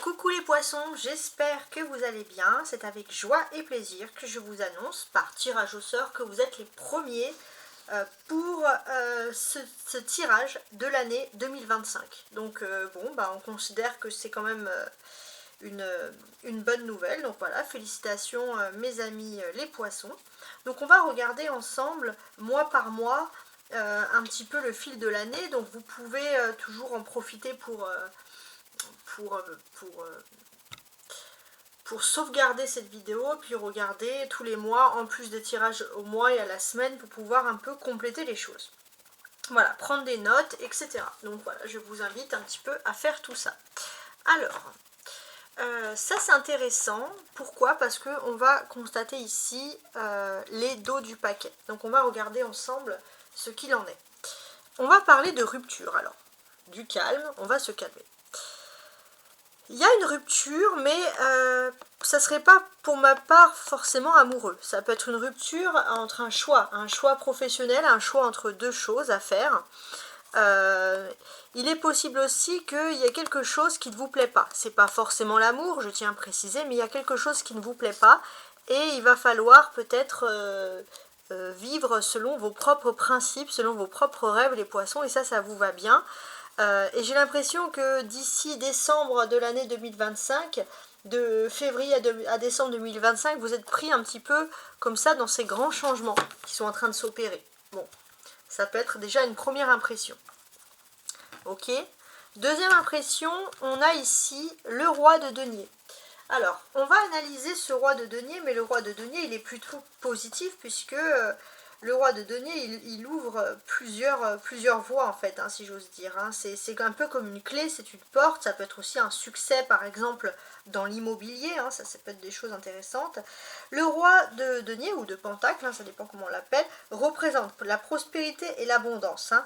Coucou les poissons, j'espère que vous allez bien. C'est avec joie et plaisir que je vous annonce par tirage au sort que vous êtes les premiers pour ce tirage de l'année 2025. Donc on considère que c'est quand même une bonne nouvelle. Donc voilà, félicitations mes amis les poissons. Donc on va regarder ensemble, mois par mois, un petit peu le fil de l'année. Donc vous pouvez toujours en profiter pour sauvegarder cette vidéo, puis regarder tous les mois, en plus des tirages au mois et à la semaine, pour pouvoir un peu compléter les choses. Voilà, prendre des notes, etc. Donc voilà, je vous invite un petit peu à faire tout ça. Alors, ça c'est intéressant. Pourquoi? Parce qu'on va constater ici les dos du paquet. Donc on va regarder ensemble ce qu'il en est. On va parler de rupture, alors. Du calme, on va se calmer. Il y a une rupture, mais ça serait pas pour ma part forcément amoureux. Ça peut être une rupture entre un choix professionnel, un choix entre deux choses à faire. Il est possible aussi qu'il y ait quelque chose qui ne vous plaît pas. C'est pas forcément l'amour, je tiens à préciser, mais il y a quelque chose qui ne vous plaît pas et il va falloir peut-être vivre selon vos propres principes, selon vos propres rêves, les poissons, et ça vous va bien. Et j'ai l'impression que d'ici décembre de l'année 2025, de février à décembre 2025, vous êtes pris un petit peu comme ça dans ces grands changements qui sont en train de s'opérer. Bon, ça peut être déjà une première impression. Ok. Deuxième impression, on a ici le roi de denier. Alors, on va analyser ce roi de denier, mais le roi de denier, il est plutôt positif puisque le roi de denier, il ouvre plusieurs voies en fait, hein, si j'ose dire. Hein. C'est un peu comme une clé, c'est une porte, ça peut être aussi un succès par exemple dans l'immobilier, hein, ça peut être des choses intéressantes. Le roi de denier ou de pentacle, hein, ça dépend comment on l'appelle, représente la prospérité et l'abondance. Hein.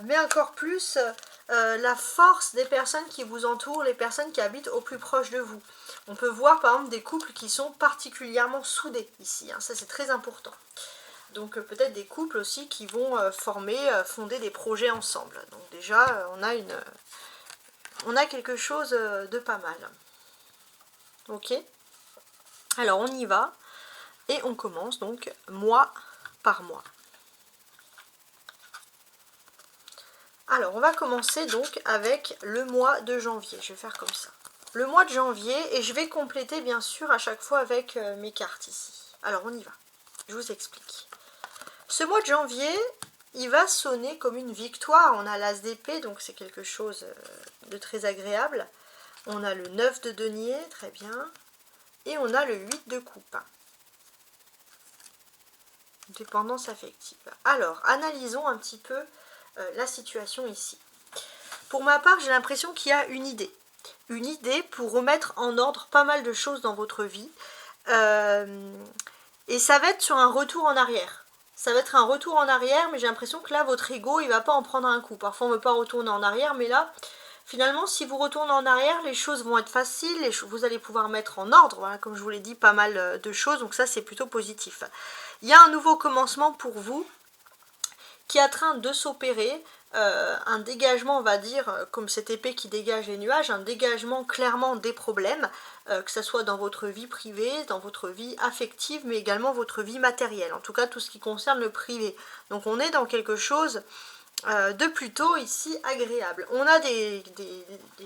Mais encore plus la force des personnes qui vous entourent, les personnes qui habitent au plus proche de vous. On peut voir par exemple des couples qui sont particulièrement soudés ici, hein, ça c'est très important. Donc peut-être des couples aussi qui vont fonder des projets ensemble. Donc déjà on a quelque chose de pas mal. Ok. Alors on y va et on commence donc mois par mois. Alors on va commencer donc avec le mois de janvier. Je vais faire comme ça. Le mois de janvier, et je vais compléter bien sûr à chaque fois avec mes cartes ici. Alors on y va. Je vous explique. Ce mois de janvier, il va sonner comme une victoire. On a l'as d'épée, donc c'est quelque chose de très agréable. On a le 9 de denier, très bien. Et on a le 8 de coupe. Dépendance affective. Alors, analysons un petit peu la situation ici. Pour ma part, j'ai l'impression qu'il y a une idée. Une idée pour remettre en ordre pas mal de choses dans votre vie. Et ça va être sur un retour en arrière. Ça va être un retour en arrière, mais j'ai l'impression que là, votre ego, il ne va pas en prendre un coup. Parfois, on ne veut pas retourner en arrière, mais là, finalement, si vous retournez en arrière, les choses vont être faciles, vous allez pouvoir mettre en ordre, voilà, comme je vous l'ai dit, pas mal de choses, donc ça, c'est plutôt positif. Il y a un nouveau commencement pour vous qui est en train de s'opérer, un dégagement, on va dire, comme cette épée qui dégage les nuages, un dégagement clairement des problèmes, que ce soit dans votre vie privée, dans votre vie affective, mais également votre vie matérielle, en tout cas tout ce qui concerne le privé. Donc on est dans quelque chose de plutôt ici agréable. On a des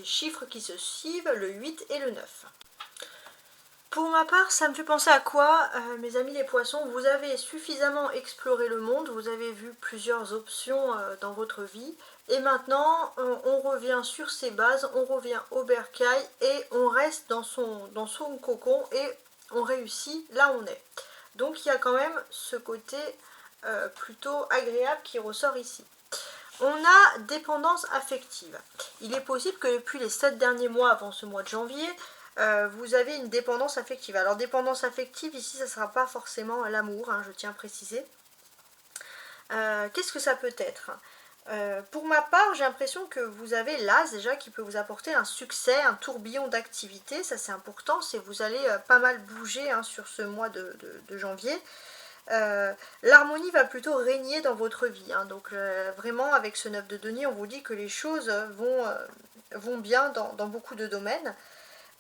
chiffres qui se suivent, le 8 et le 9. Pour ma part, ça me fait penser à quoi, mes amis les poissons? Vous avez suffisamment exploré le monde, vous avez vu plusieurs options dans votre vie, et maintenant on revient sur ses bases, on revient au bercail, et on reste dans son cocon, et on réussit là où on est. Donc il y a quand même ce côté plutôt agréable qui ressort ici. On a dépendance affective. Il est possible que depuis les 7 derniers mois avant ce mois de janvier, vous avez une dépendance affective. Alors dépendance affective, ici, ça ne sera pas forcément l'amour, hein, je tiens à préciser. Qu'est-ce que ça peut être? Pour ma part, j'ai l'impression que vous avez l'as déjà qui peut vous apporter un succès, un tourbillon d'activité. Ça c'est important, c'est vous allez pas mal bouger hein, sur ce mois de janvier. L'harmonie va plutôt régner dans votre vie. Hein, donc vraiment avec ce 9 de denier, on vous dit que les choses vont bien dans beaucoup de domaines.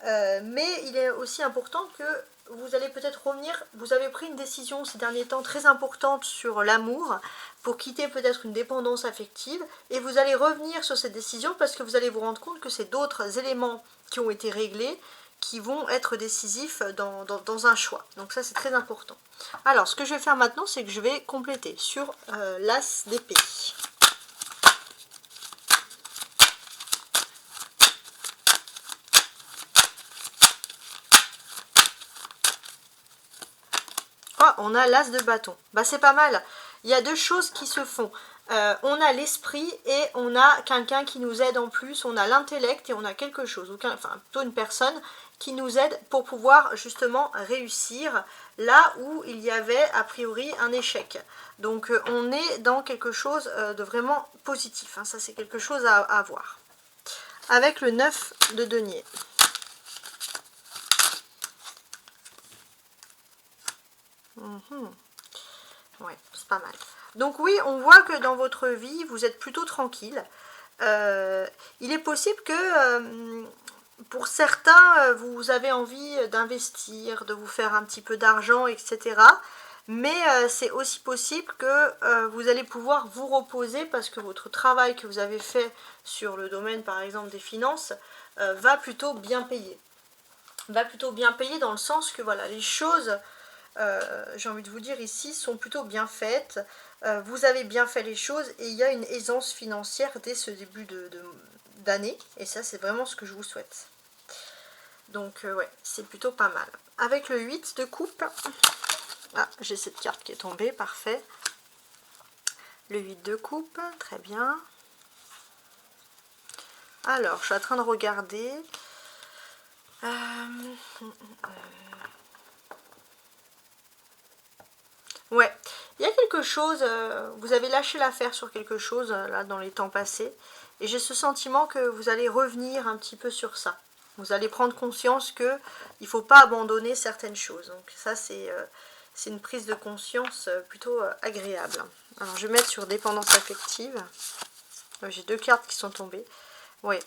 Mais il est aussi important que vous allez peut-être revenir, vous avez pris une décision ces derniers temps très importante sur l'amour, pour quitter peut-être une dépendance affective, et vous allez revenir sur cette décision parce que vous allez vous rendre compte que c'est d'autres éléments qui ont été réglés, qui vont être décisifs dans un choix. Donc ça c'est très important. Alors ce que je vais faire maintenant, c'est que je vais compléter sur l'as d'épée. Oh, on a l'as de bâton. Bah c'est pas mal. Il y a deux choses qui se font. On a l'esprit et on a quelqu'un qui nous aide en plus. On a l'intellect et on a quelque chose, enfin plutôt une personne qui nous aide pour pouvoir justement réussir là où il y avait a priori un échec. Donc on est dans quelque chose de vraiment positif. Hein. Ça c'est quelque chose à voir. Avec le 9 de denier. Ouais, c'est pas mal. Donc oui, on voit que dans votre vie, vous êtes plutôt tranquille. Il est possible que pour certains, vous avez envie d'investir, de vous faire un petit peu d'argent, etc. Mais c'est aussi possible que vous allez pouvoir vous reposer parce que votre travail que vous avez fait sur le domaine, par exemple, des finances, va plutôt bien payer. Va plutôt bien payer dans le sens que voilà, les choses... j'ai envie de vous dire ici, sont plutôt bien faites. Vous avez bien fait les choses et il y a une aisance financière dès ce début d'année. Et ça, c'est vraiment ce que je vous souhaite. Donc, ouais, c'est plutôt pas mal. Avec le 8 de coupe. Ah, j'ai cette carte qui est tombée, parfait. Le 8 de coupe, très bien. Alors, je suis en train de regarder. Ouais, il y a quelque chose, vous avez lâché l'affaire sur quelque chose là dans les temps passés, et j'ai ce sentiment que vous allez revenir un petit peu sur ça. Vous allez prendre conscience que il ne faut pas abandonner certaines choses. Donc ça c'est une prise de conscience plutôt agréable. Alors je vais mettre sur dépendance affective. J'ai deux cartes qui sont tombées. Oui.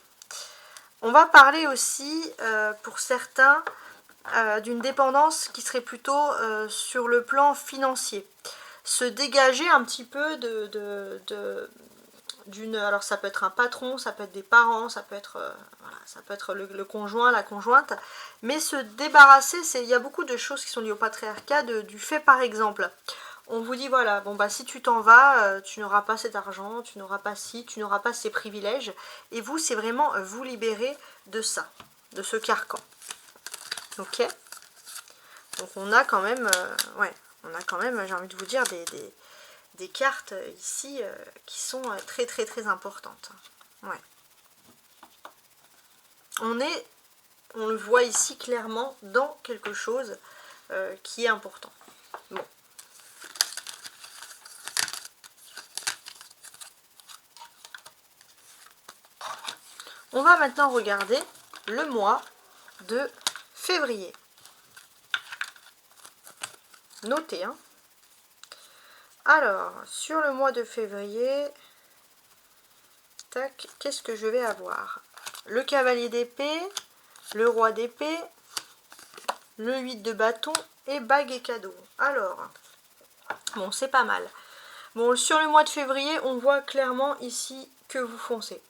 On va parler aussi pour certains d'une dépendance qui serait plutôt sur le plan financier. Se dégager un petit peu d'une... Alors ça peut être un patron, ça peut être des parents, ça peut être, voilà, ça peut être le conjoint, la conjointe, mais se débarrasser, il y a beaucoup de choses qui sont liées au patriarcat, du fait par exemple, on vous dit voilà, bon bah si tu t'en vas, tu n'auras pas cet argent, tu n'auras pas ci, tu n'auras pas ces privilèges, et vous c'est vraiment vous libérer de ça, de ce carcan. Ok, donc on a quand même, ouais, on a quand même, j'ai envie de vous dire, des cartes ici qui sont très très très importantes. Ouais. On le voit ici clairement dans quelque chose qui est important. Bon. On va maintenant regarder le mois de février. Notez, hein. Alors, sur le mois de février, tac, qu'est-ce que je vais avoir? Le cavalier d'épée, le roi d'épée, le 8 de bâton et bague et cadeau. Alors, bon, c'est pas mal. Bon, sur le mois de février, on voit clairement ici que vous foncez.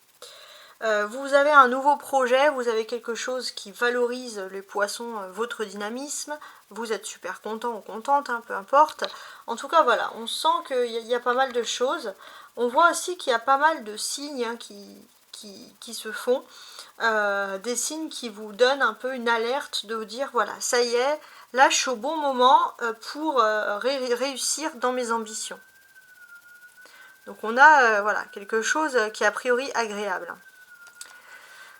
Vous avez un nouveau projet, vous avez quelque chose qui valorise les poissons, votre dynamisme, vous êtes super content ou contente, hein, peu importe. En tout cas, voilà, on sent qu'il y a pas mal de choses. On voit aussi qu'il y a pas mal de signes hein, qui se font, des signes qui vous donnent un peu une alerte de vous dire, voilà, ça y est, là je suis au bon moment pour réussir dans mes ambitions. Donc on a voilà, quelque chose qui est a priori agréable.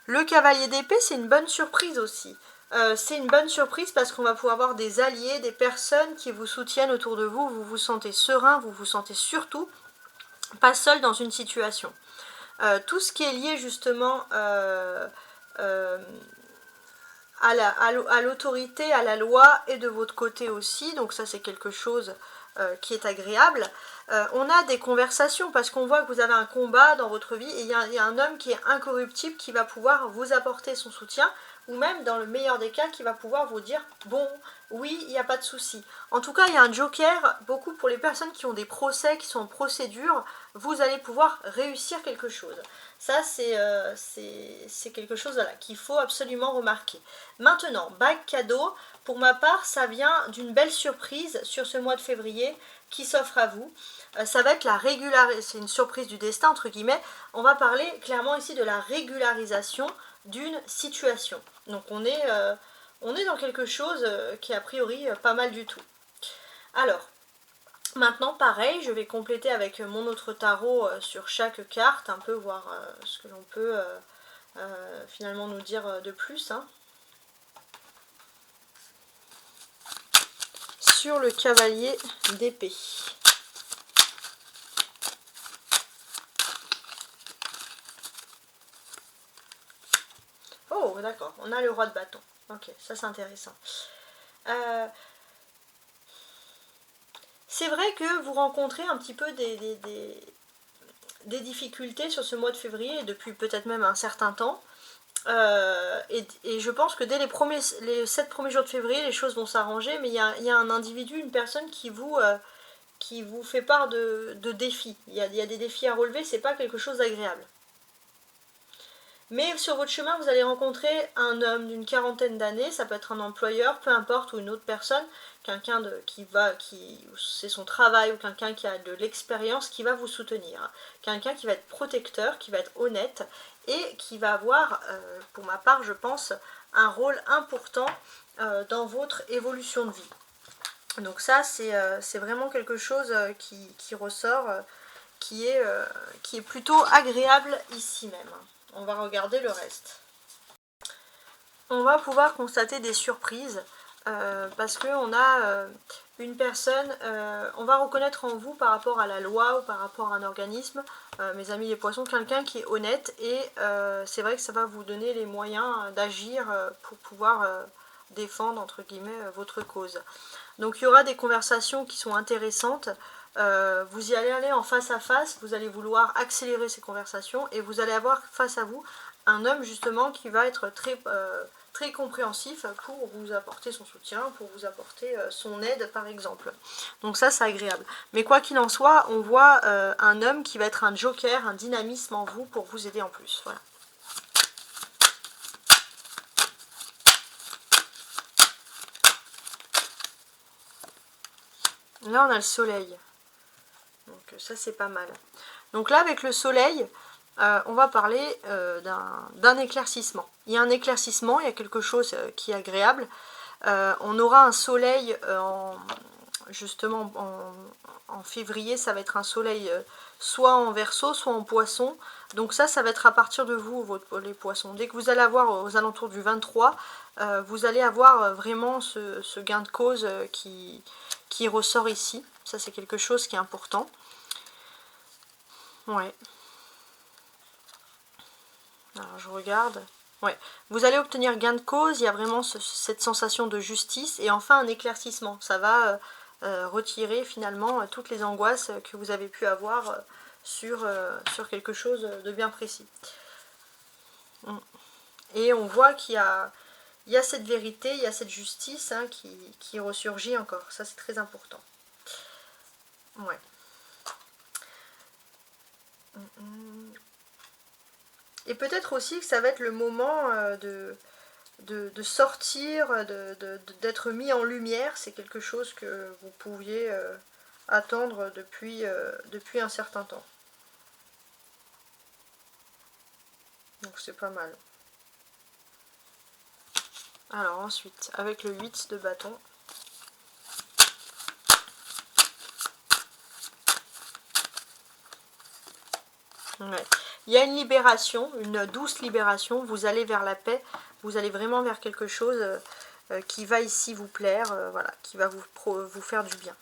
Le cavalier d'épée, c'est une bonne surprise aussi. C'est une bonne surprise parce qu'on va pouvoir avoir des alliés, des personnes qui vous soutiennent autour de vous. Vous vous sentez serein, vous vous sentez surtout pas seul dans une situation. Tout ce qui est lié justement à l'autorité, à la loi est de votre côté aussi. Donc ça c'est quelque chose qui est agréable. On a des conversations parce qu'on voit que vous avez un combat dans votre vie et il y a un homme qui est incorruptible qui va pouvoir vous apporter son soutien, ou même dans le meilleur des cas qui va pouvoir vous dire bon, oui, il n'y a pas de souci. En tout cas, il y a un joker, beaucoup pour les personnes qui ont des procès, qui sont en procédure, vous allez pouvoir réussir quelque chose. Ça, c'est quelque chose voilà, qu'il faut absolument remarquer. Maintenant, bague cadeau, pour ma part, ça vient d'une belle surprise sur ce mois de février qui s'offre à vous. Ça va être la régularisation, c'est une surprise du destin, entre guillemets. On va parler clairement ici de la régularisation d'une situation. Donc on est dans quelque chose qui est a priori pas mal du tout. Alors, maintenant pareil, je vais compléter avec mon autre tarot sur chaque carte, un peu voir ce que l'on peut finalement nous dire de plus. Hein. Sur le cavalier d'épée. Oh, d'accord, on a le roi de bâton. Ok, ça c'est intéressant. C'est vrai que vous rencontrez un petit peu des difficultés sur ce mois de février, depuis peut-être même un certain temps. Et je pense que dès les 7 premiers jours de février, les choses vont s'arranger, mais il y a un individu, une personne qui vous fait part de défis. Il y a des défis à relever, c'est pas quelque chose d'agréable. Mais sur votre chemin, vous allez rencontrer un homme d'une quarantaine d'années, ça peut être un employeur, peu importe, ou une autre personne, quelqu'un qui c'est son travail, ou quelqu'un qui a de l'expérience, qui va vous soutenir. Quelqu'un qui va être protecteur, qui va être honnête, et qui va avoir, pour ma part, je pense, un rôle important dans votre évolution de vie. Donc ça, c'est vraiment quelque chose qui ressort, qui est plutôt agréable ici même. On va regarder le reste. On va pouvoir constater des surprises parce qu'on a une personne, on va reconnaître en vous par rapport à la loi ou par rapport à un organisme, mes amis les poissons, quelqu'un qui est honnête et c'est vrai que ça va vous donner les moyens d'agir pour pouvoir défendre entre guillemets votre cause. Donc il y aura des conversations qui sont intéressantes. Vous y allez aller en face à face, vous allez vouloir accélérer ces conversations et vous allez avoir face à vous un homme justement qui va être très compréhensif pour vous apporter son soutien, pour vous apporter son aide par exemple. Donc ça c'est agréable. Mais quoi qu'il en soit, on voit un homme qui va être un joker, un dynamisme en vous pour vous aider en plus. Voilà. Là on a le soleil. Donc ça c'est pas mal. Donc là avec le soleil, on va parler d'un éclaircissement. Il y a un éclaircissement, il y a quelque chose qui est agréable. On aura un soleil justement en février, ça va être un soleil soit en Verseau, soit en Poisson. Donc ça va être à partir de vous, les Poissons. Dès que vous allez avoir aux alentours du 23, vous allez avoir vraiment ce gain de cause qui ressort ici. Ça c'est quelque chose qui est important. Ouais. Alors je regarde. Ouais. Vous allez obtenir gain de cause, il y a vraiment cette sensation de justice et enfin un éclaircissement. Ça va retirer finalement toutes les angoisses que vous avez pu avoir sur quelque chose de bien précis. Et on voit qu'il y a cette vérité, il y a cette justice hein, qui ressurgit encore. Ça c'est très important. Ouais. Et peut-être aussi que ça va être le moment de sortir, d'être mis en lumière. C'est quelque chose que vous pouviez attendre depuis un certain temps. Donc c'est pas mal. Alors ensuite, avec le 8 de bâton. Ouais. Il y a une libération, une douce libération, vous allez vers la paix, vous allez vraiment vers quelque chose qui va ici vous plaire, voilà, qui va vous faire du bien.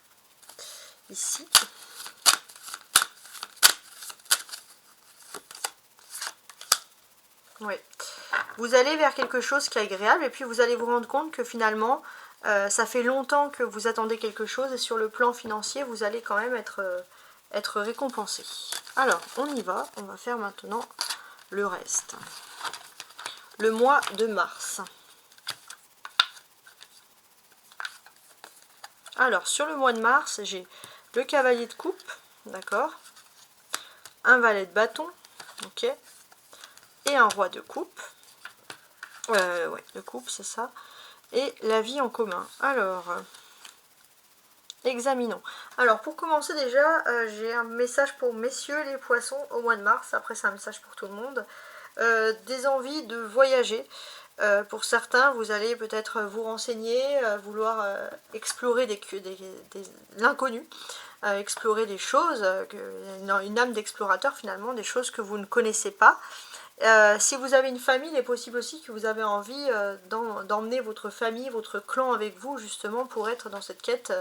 Ici. Oui. vous allez vers quelque chose qui est agréable et puis vous allez vous rendre compte que finalement, ça fait longtemps que vous attendez quelque chose et sur le plan financier, vous allez quand même être récompensé. Alors, on y va. On va faire maintenant le reste. Le mois de mars. Alors, sur le mois de mars, j'ai le cavalier de coupe, d'accord, un valet de bâton, ok, et un roi de coupe. Ouais, de coupe, c'est ça. Et la vie en commun. Alors, examinons. Alors, pour commencer déjà, j'ai un message pour messieurs les poissons au mois de mars. Après, c'est un message pour tout le monde. Des envies de voyager. Pour certains, vous allez peut-être vous renseigner, vouloir explorer l'inconnu, explorer des choses, une âme d'explorateur finalement, des choses que vous ne connaissez pas. Si vous avez une famille, il est possible aussi que vous avez envie d'emmener votre famille, votre clan avec vous, justement pour être dans cette quête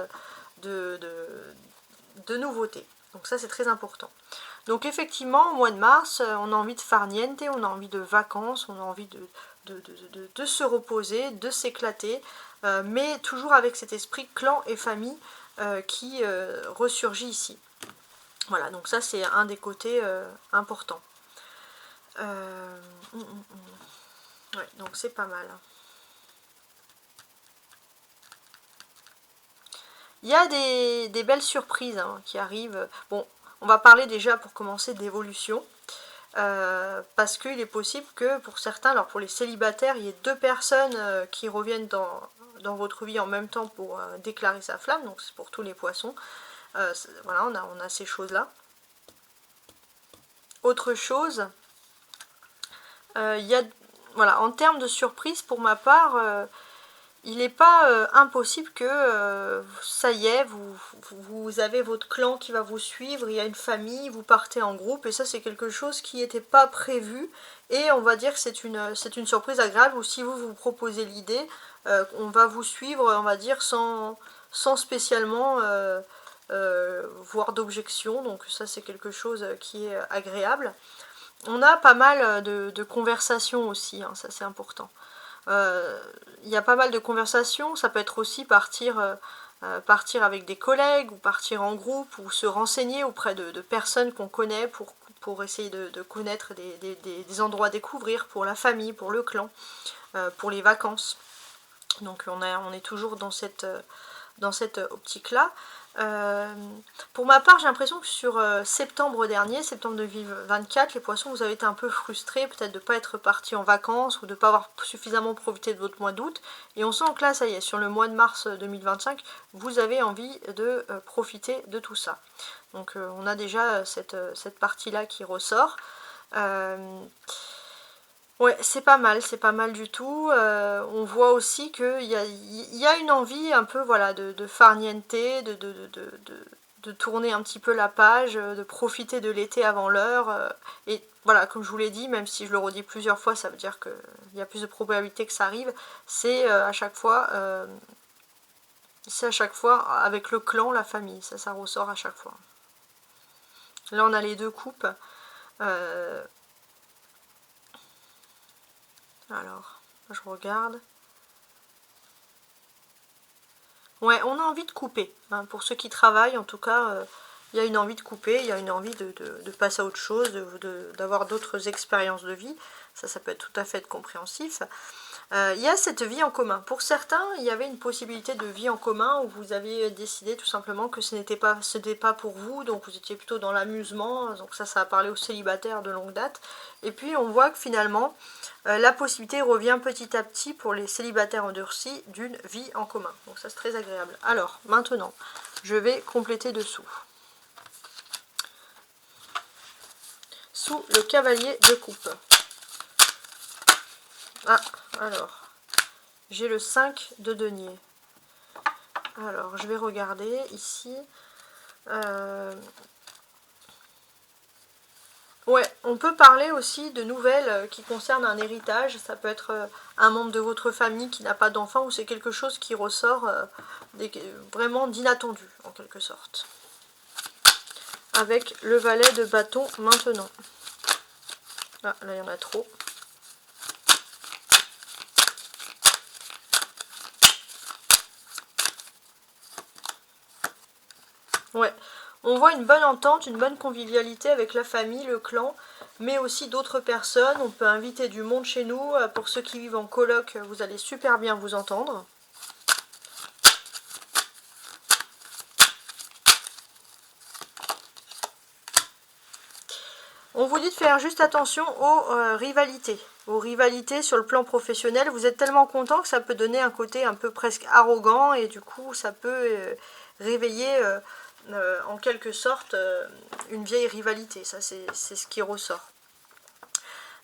de nouveautés. Donc ça, c'est très important. Donc effectivement, au mois de mars, on a envie de farniente, on a envie de vacances, on a envie de se reposer, de s'éclater, mais toujours avec cet esprit clan et famille qui ressurgit ici. Voilà, donc ça c'est un des côtés importants. Ouais, donc c'est pas mal. Il y a des belles surprises qui arrivent. Bon, on va parler déjà pour commencer d'évolution. Parce qu'il est possible que pour certains, alors pour les célibataires, il y ait deux personnes qui reviennent dans votre vie en même temps pour déclarer sa flamme. Donc c'est pour tous les poissons. Voilà, on a ces choses-là. Autre chose, il y a, voilà, en termes de surprise, pour ma part, il n'est pas impossible que, ça y est, vous avez votre clan qui va vous suivre, il y a une famille, vous partez en groupe, et ça c'est quelque chose qui n'était pas prévu, et on va dire que c'est une surprise agréable, ou si vous proposez l'idée, on va vous suivre, on va dire, sans spécialement voir d'objection, donc ça c'est quelque chose qui est agréable. On a pas mal de conversations aussi, hein, ça c'est important. Il y a pas mal de conversations, ça peut être aussi partir avec des collègues, ou partir en groupe, ou se renseigner auprès de personnes qu'on connaît pour essayer de connaître des endroits à découvrir pour la famille, pour le clan, pour les vacances. Donc on est toujours dans cette optique-là. Pour ma part, j'ai l'impression que sur septembre dernier, septembre 2024, les poissons, vous avez été un peu frustrés, peut-être de ne pas être partis en vacances ou de ne pas avoir suffisamment profité de votre mois d'août. Et on sent que là, ça y est, sur le mois de mars 2025, vous avez envie de profiter de tout ça. Donc on a déjà cette partie-là qui ressort. Ouais, c'est pas mal du tout. On voit aussi qu'il y a une envie un peu, voilà, de farniente, de tourner un petit peu la page, de profiter de l'été avant l'heure. Et voilà, comme je vous l'ai dit, même si je le redis plusieurs fois, ça veut dire qu'il y a plus de probabilité que ça arrive. C'est à chaque fois avec le clan, la famille. Ça ressort à chaque fois. Là, on a les deux coupes. Alors, je regarde. Ouais, on a envie de couper. Hein. Pour ceux qui travaillent, en tout cas, il y a une envie de couper, il y a une envie de passer à autre chose, d'avoir d'autres expériences de vie. Ça peut être tout à fait compréhensif. Il y a cette vie en commun. Pour certains, il y avait une possibilité de vie en commun où vous avez décidé tout simplement que ce n'était pas pour vous, donc vous étiez plutôt dans l'amusement. Donc ça a parlé aux célibataires de longue date. Et puis on voit que finalement, la possibilité revient petit à petit pour les célibataires endurcis d'une vie en commun. Donc ça c'est très agréable. Alors maintenant, je vais compléter dessous. Sous le cavalier de coupe. Ah, alors, j'ai le 5 de denier. Alors, je vais regarder ici. Ouais, on peut parler aussi de nouvelles qui concernent un héritage. Ça peut être un membre de votre famille qui n'a pas d'enfant, ou c'est quelque chose qui ressort vraiment d'inattendu, en quelque sorte. Avec le valet de bâton maintenant. Ah, là, il y en a trop. Ouais, on voit une bonne entente, une bonne convivialité avec la famille, le clan, mais aussi d'autres personnes. On peut inviter du monde chez nous. Pour ceux qui vivent en coloc, vous allez super bien vous entendre. On vous dit de faire juste attention aux rivalités. Aux rivalités sur le plan professionnel. Vous êtes tellement content que ça peut donner un côté un peu presque arrogant et du coup ça peut réveiller en quelque sorte une vieille rivalité. Ça c'est ce qui ressort.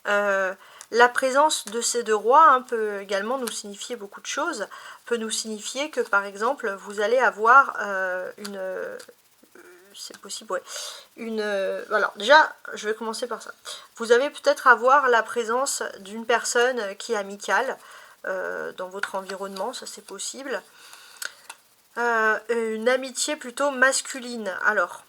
La présence de ces deux rois peut également nous signifier beaucoup de choses. Peut nous signifier que par exemple vous allez avoir c'est possible, ouais. Alors déjà, je vais commencer par ça. Vous allez peut-être avoir la présence d'une personne qui est amicale dans votre environnement, ça c'est possible. Une amitié plutôt masculine. Alors,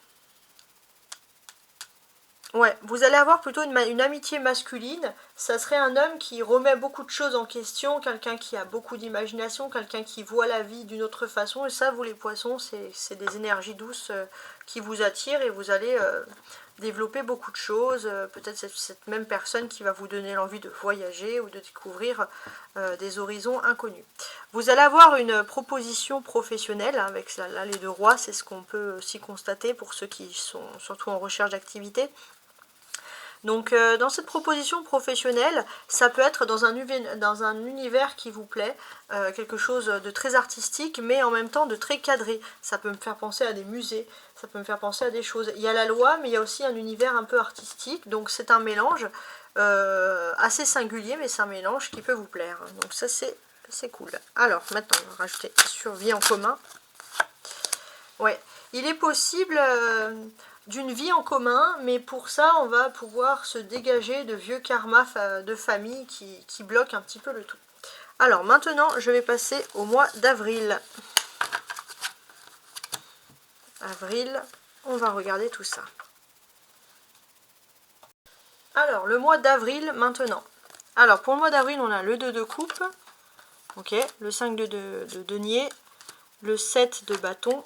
ouais, vous allez avoir plutôt une amitié masculine. Ça serait un homme qui remet beaucoup de choses en question, quelqu'un qui a beaucoup d'imagination, quelqu'un qui voit la vie d'une autre façon. Et ça, vous les poissons, c'est des énergies douces qui vous attirent et vous allez développer beaucoup de choses. Peut-être cette même personne qui va vous donner l'envie de voyager ou de découvrir des horizons inconnus. Vous allez avoir une proposition professionnelle avec là, les deux rois. C'est ce qu'on peut aussi constater pour ceux qui sont surtout en recherche d'activité. Donc dans cette proposition professionnelle, ça peut être dans un univers qui vous plaît, quelque chose de très artistique, mais en même temps de très cadré. Ça peut me faire penser à des musées, ça peut me faire penser à des choses. Il y a la loi, mais il y a aussi un univers un peu artistique, donc c'est un mélange assez singulier, mais c'est un mélange qui peut vous plaire. Donc ça c'est cool. Alors maintenant, on va rajouter survie en commun. Ouais, il est possible d'une vie en commun, mais pour ça, on va pouvoir se dégager de vieux karmas de famille qui bloquent un petit peu le tout. Alors maintenant, je vais passer au mois d'avril. Avril, on va regarder tout ça. Alors, le mois d'avril maintenant. Alors, pour le mois d'avril, on a le 2 de coupe, ok, le 5 de denier, le 7 de bâton,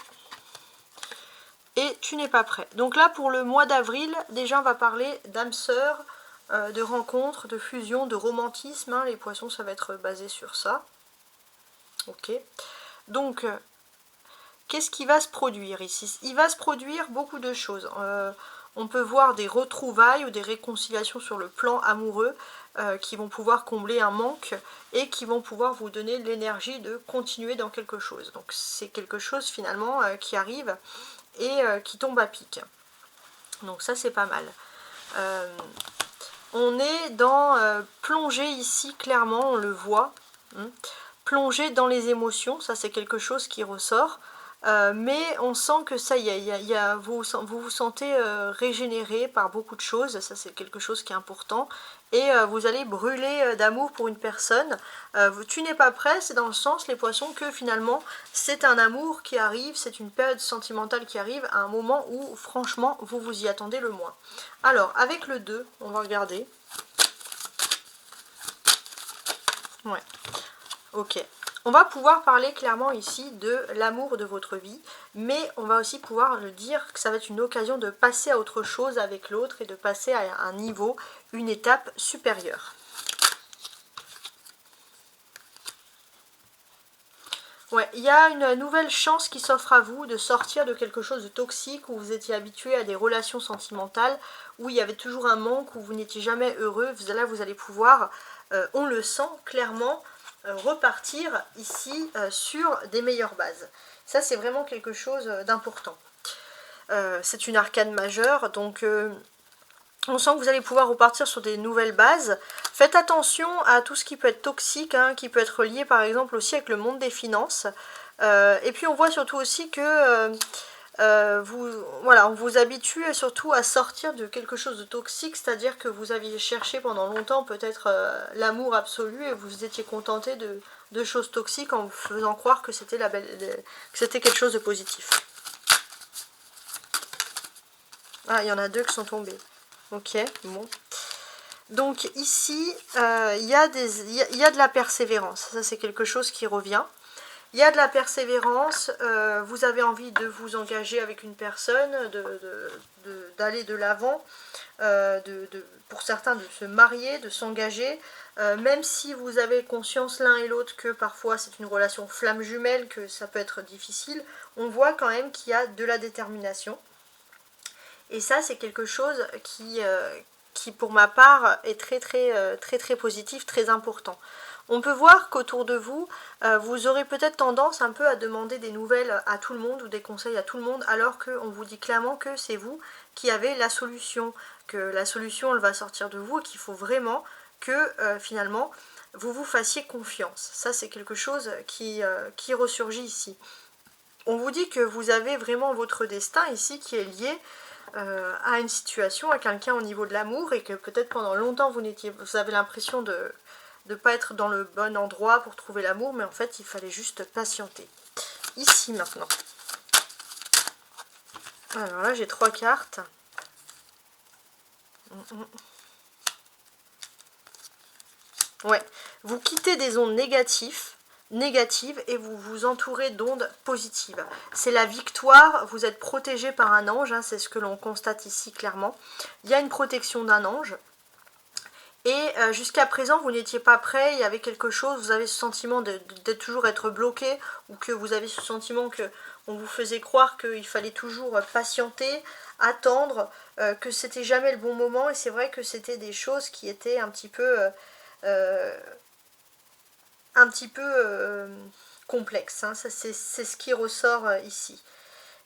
et tu n'es pas prêt. Donc là, pour le mois d'avril, déjà, on va parler d'âme sœur, de rencontres, de fusion, de romantisme. Hein. Les poissons, ça va être basé sur ça. Ok. Donc, qu'est-ce qui va se produire ici? Il va se produire beaucoup de choses. On peut voir des retrouvailles ou des réconciliations sur le plan amoureux qui vont pouvoir combler un manque et qui vont pouvoir vous donner l'énergie de continuer dans quelque chose. Donc c'est quelque chose finalement qui arrive et qui tombe à pic. Donc ça c'est pas mal. On est dans plonger ici, clairement on le voit. Plonger dans les émotions, ça c'est quelque chose qui ressort. Mais on sent que ça y est, vous vous sentez régénéré par beaucoup de choses, ça c'est quelque chose qui est important, et vous allez brûler d'amour pour une personne. Tu n'es pas prêt, c'est dans le sens, les poissons, que finalement c'est un amour qui arrive, c'est une période sentimentale qui arrive à un moment où franchement vous vous y attendez le moins. Alors avec le 2, on va regarder. Ouais, ok. On va pouvoir parler clairement ici de l'amour de votre vie, mais on va aussi pouvoir le dire que ça va être une occasion de passer à autre chose avec l'autre et de passer à un niveau, une étape supérieure. Ouais, il y a une nouvelle chance qui s'offre à vous de sortir de quelque chose de toxique où vous étiez habitué à des relations sentimentales, où il y avait toujours un manque, où vous n'étiez jamais heureux. Là, vous allez pouvoir, on le sent clairement, repartir ici sur des meilleures bases. Ça c'est vraiment quelque chose d'important. C'est une arcane majeure, donc on sent que vous allez pouvoir repartir sur des nouvelles bases. Faites attention à tout ce qui peut être toxique, hein, qui peut être lié par exemple aussi avec le monde des finances. Et puis on voit surtout aussi que on vous habitue surtout à sortir de quelque chose de toxique, c'est-à-dire que vous aviez cherché pendant longtemps peut-être l'amour absolu et vous étiez contenté de choses toxiques en vous faisant croire que c'était quelque chose de positif. Ah, il y en a 2 qui sont tombés. Ok, bon. Donc ici, il y a de la persévérance. Ça, c'est quelque chose qui revient. Il y a de la persévérance, vous avez envie de vous engager avec une personne, d'aller de l'avant, pour certains de se marier, de s'engager, même si vous avez conscience l'un et l'autre que parfois c'est une relation flamme jumelle, que ça peut être difficile, on voit quand même qu'il y a de la détermination. Et ça c'est quelque chose qui pour ma part est très positif, très important. On peut voir qu'autour de vous, vous aurez peut-être tendance un peu à demander des nouvelles à tout le monde ou des conseils à tout le monde, alors qu'on vous dit clairement que c'est vous qui avez la solution, que la solution elle va sortir de vous et qu'il faut vraiment que finalement vous vous fassiez confiance. Ça c'est quelque chose qui ressurgit ici. On vous dit que vous avez vraiment votre destin ici qui est lié à une situation, à quelqu'un au niveau de l'amour, et que peut-être pendant longtemps vous avez l'impression de ne pas être dans le bon endroit pour trouver l'amour, mais en fait il fallait juste patienter. Ici maintenant. Alors là j'ai 3 cartes. Ouais, vous quittez des ondes négatives et vous vous entourez d'ondes positives. C'est la victoire, vous êtes protégé par un ange, hein, c'est ce que l'on constate ici clairement. Il y a une protection d'un ange. Et jusqu'à présent, vous n'étiez pas prêt, il y avait quelque chose, vous avez ce sentiment de toujours être bloqué, ou que vous avez ce sentiment qu'on vous faisait croire qu'il fallait toujours patienter, attendre, que c'était jamais le bon moment, et c'est vrai que c'était des choses qui étaient un petit peu complexes, hein. C'est ce qui ressort ici,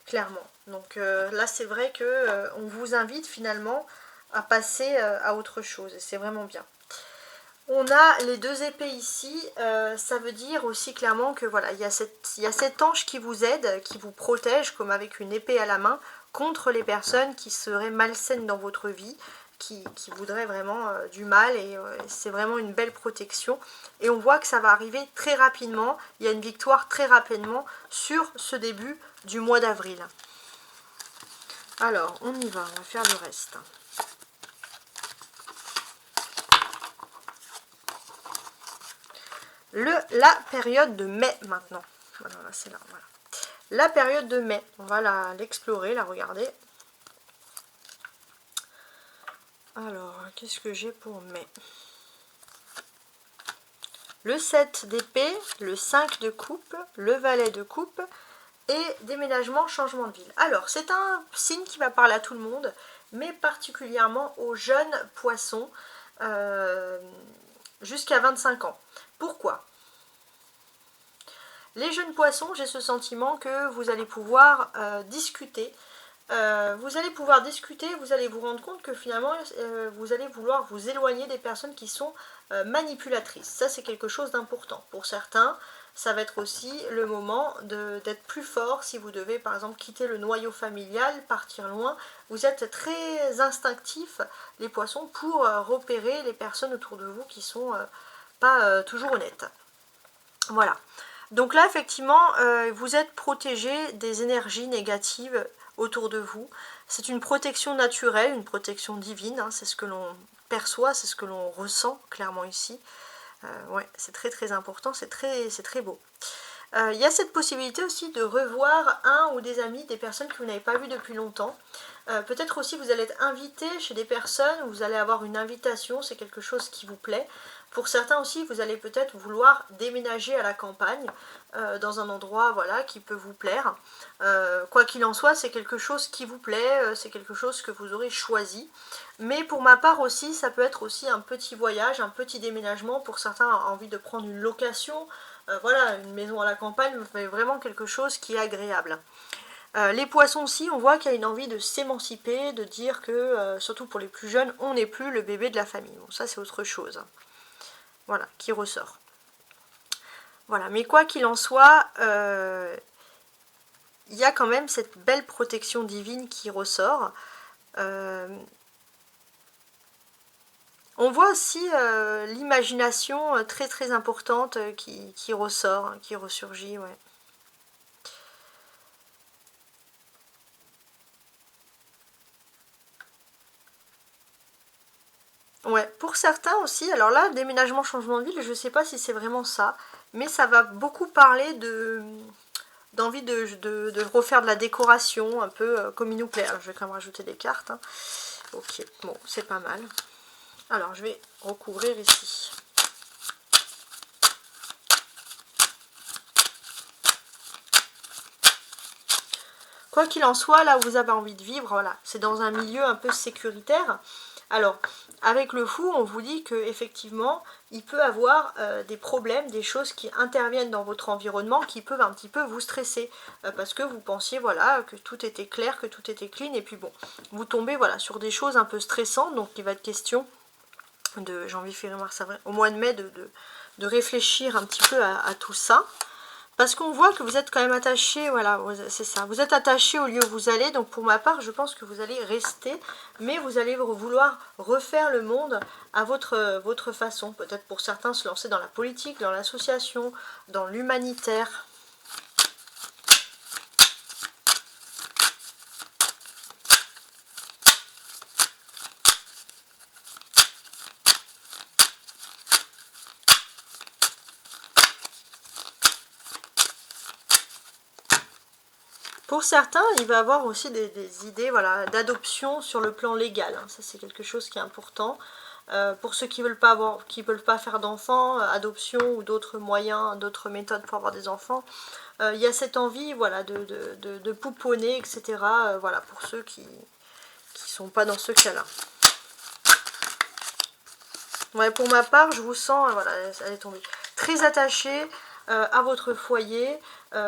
clairement. Donc là, c'est vrai que on vous invite finalement à passer à autre chose, et c'est vraiment bien. On a les 2 épées ici, ça veut dire aussi clairement que voilà, il y a cet ange qui vous aide, qui vous protège comme avec une épée à la main contre les personnes qui seraient malsaines dans votre vie, qui voudraient vraiment du mal, et c'est vraiment une belle protection. Et on voit que ça va arriver très rapidement, il y a une victoire très rapidement sur ce début du mois d'avril. Alors, on y va, on va faire le reste. La période de mai maintenant. Voilà, c'est là, voilà. La période de mai, on va l'explorer, la regarder. Alors, qu'est-ce que j'ai pour mai? Le 7 d'épée, le 5 de coupe, le valet de coupe et déménagement, changement de ville. Alors, c'est un signe qui va parler à tout le monde, mais particulièrement aux jeunes poissons jusqu'à 25 ans. Pourquoi? Les jeunes poissons, j'ai ce sentiment que vous allez pouvoir discuter. Vous allez pouvoir discuter, vous allez vous rendre compte que finalement, vous allez vouloir vous éloigner des personnes qui sont manipulatrices. Ça, c'est quelque chose d'important. Pour certains, ça va être aussi le moment d'être plus fort si vous devez, par exemple, quitter le noyau familial, partir loin. Vous êtes très instinctifs, les poissons, pour repérer les personnes autour de vous qui sont pas toujours honnêtes. Voilà. Donc là, effectivement, vous êtes protégé des énergies négatives autour de vous. C'est une protection naturelle, une protection divine, hein, c'est ce que l'on perçoit, c'est ce que l'on ressent clairement ici. Ouais, c'est très important, c'est très beau. Il y a cette possibilité aussi de revoir un ou des amis, des personnes que vous n'avez pas vues depuis longtemps. Peut-être aussi vous allez être invité chez des personnes, vous allez avoir une invitation, c'est quelque chose qui vous plaît. Pour certains aussi, vous allez peut-être vouloir déménager à la campagne, dans un endroit voilà, qui peut vous plaire. Quoi qu'il en soit, c'est quelque chose qui vous plaît, c'est quelque chose que vous aurez choisi. Mais pour ma part aussi, ça peut être aussi un petit voyage, un petit déménagement. Pour certains, envie de prendre une location, voilà, une maison à la campagne, mais vraiment quelque chose qui est agréable. Les poissons aussi, on voit qu'il y a une envie de s'émanciper, de dire que, surtout pour les plus jeunes, on n'est plus le bébé de la famille. Bon, ça c'est autre chose. Voilà, qui ressort. Voilà, mais quoi qu'il en soit, il y a quand même cette belle protection divine qui ressort. On voit aussi l'imagination très importante qui ressort, hein, qui ressurgit, ouais. Ouais, pour certains aussi, alors là, déménagement, changement de ville, je sais pas si c'est vraiment ça, mais ça va beaucoup parler d'envie de refaire de la décoration, un peu comme il nous plaît. Alors, je vais quand même rajouter des cartes, hein. Ok, bon, c'est pas mal. Alors, je vais recouvrir ici. Quoi qu'il en soit, là où vous avez envie de vivre, voilà, c'est dans un milieu un peu sécuritaire. Alors, avec le fou, on vous dit que effectivement, il peut avoir des problèmes, des choses qui interviennent dans votre environnement qui peuvent un petit peu vous stresser parce que vous pensiez voilà que tout était clair, que tout était clean, et puis bon, vous tombez voilà sur des choses un peu stressantes, donc il va être question de janvier, février, mars, avril, au mois de mai de réfléchir un petit peu à tout ça. Parce qu'on voit que vous êtes quand même attaché, voilà, c'est ça. Vous êtes attaché au lieu où vous allez, donc pour ma part, je pense que vous allez rester, mais vous allez vouloir refaire le monde à votre façon. Peut-être pour certains se lancer dans la politique, dans l'association, dans l'humanitaire. Pour certains, il va y avoir aussi des idées voilà, d'adoption sur le plan légal. Ça, c'est quelque chose qui est important. Pour ceux qui ne veulent pas faire d'enfants, adoption ou d'autres moyens, d'autres méthodes pour avoir des enfants, il y a cette envie voilà, de pouponner, etc. Voilà, pour ceux qui ne sont pas dans ce cas-là. Ouais, pour ma part, je vous sens, voilà, elle est tombée, très attachée à votre foyer.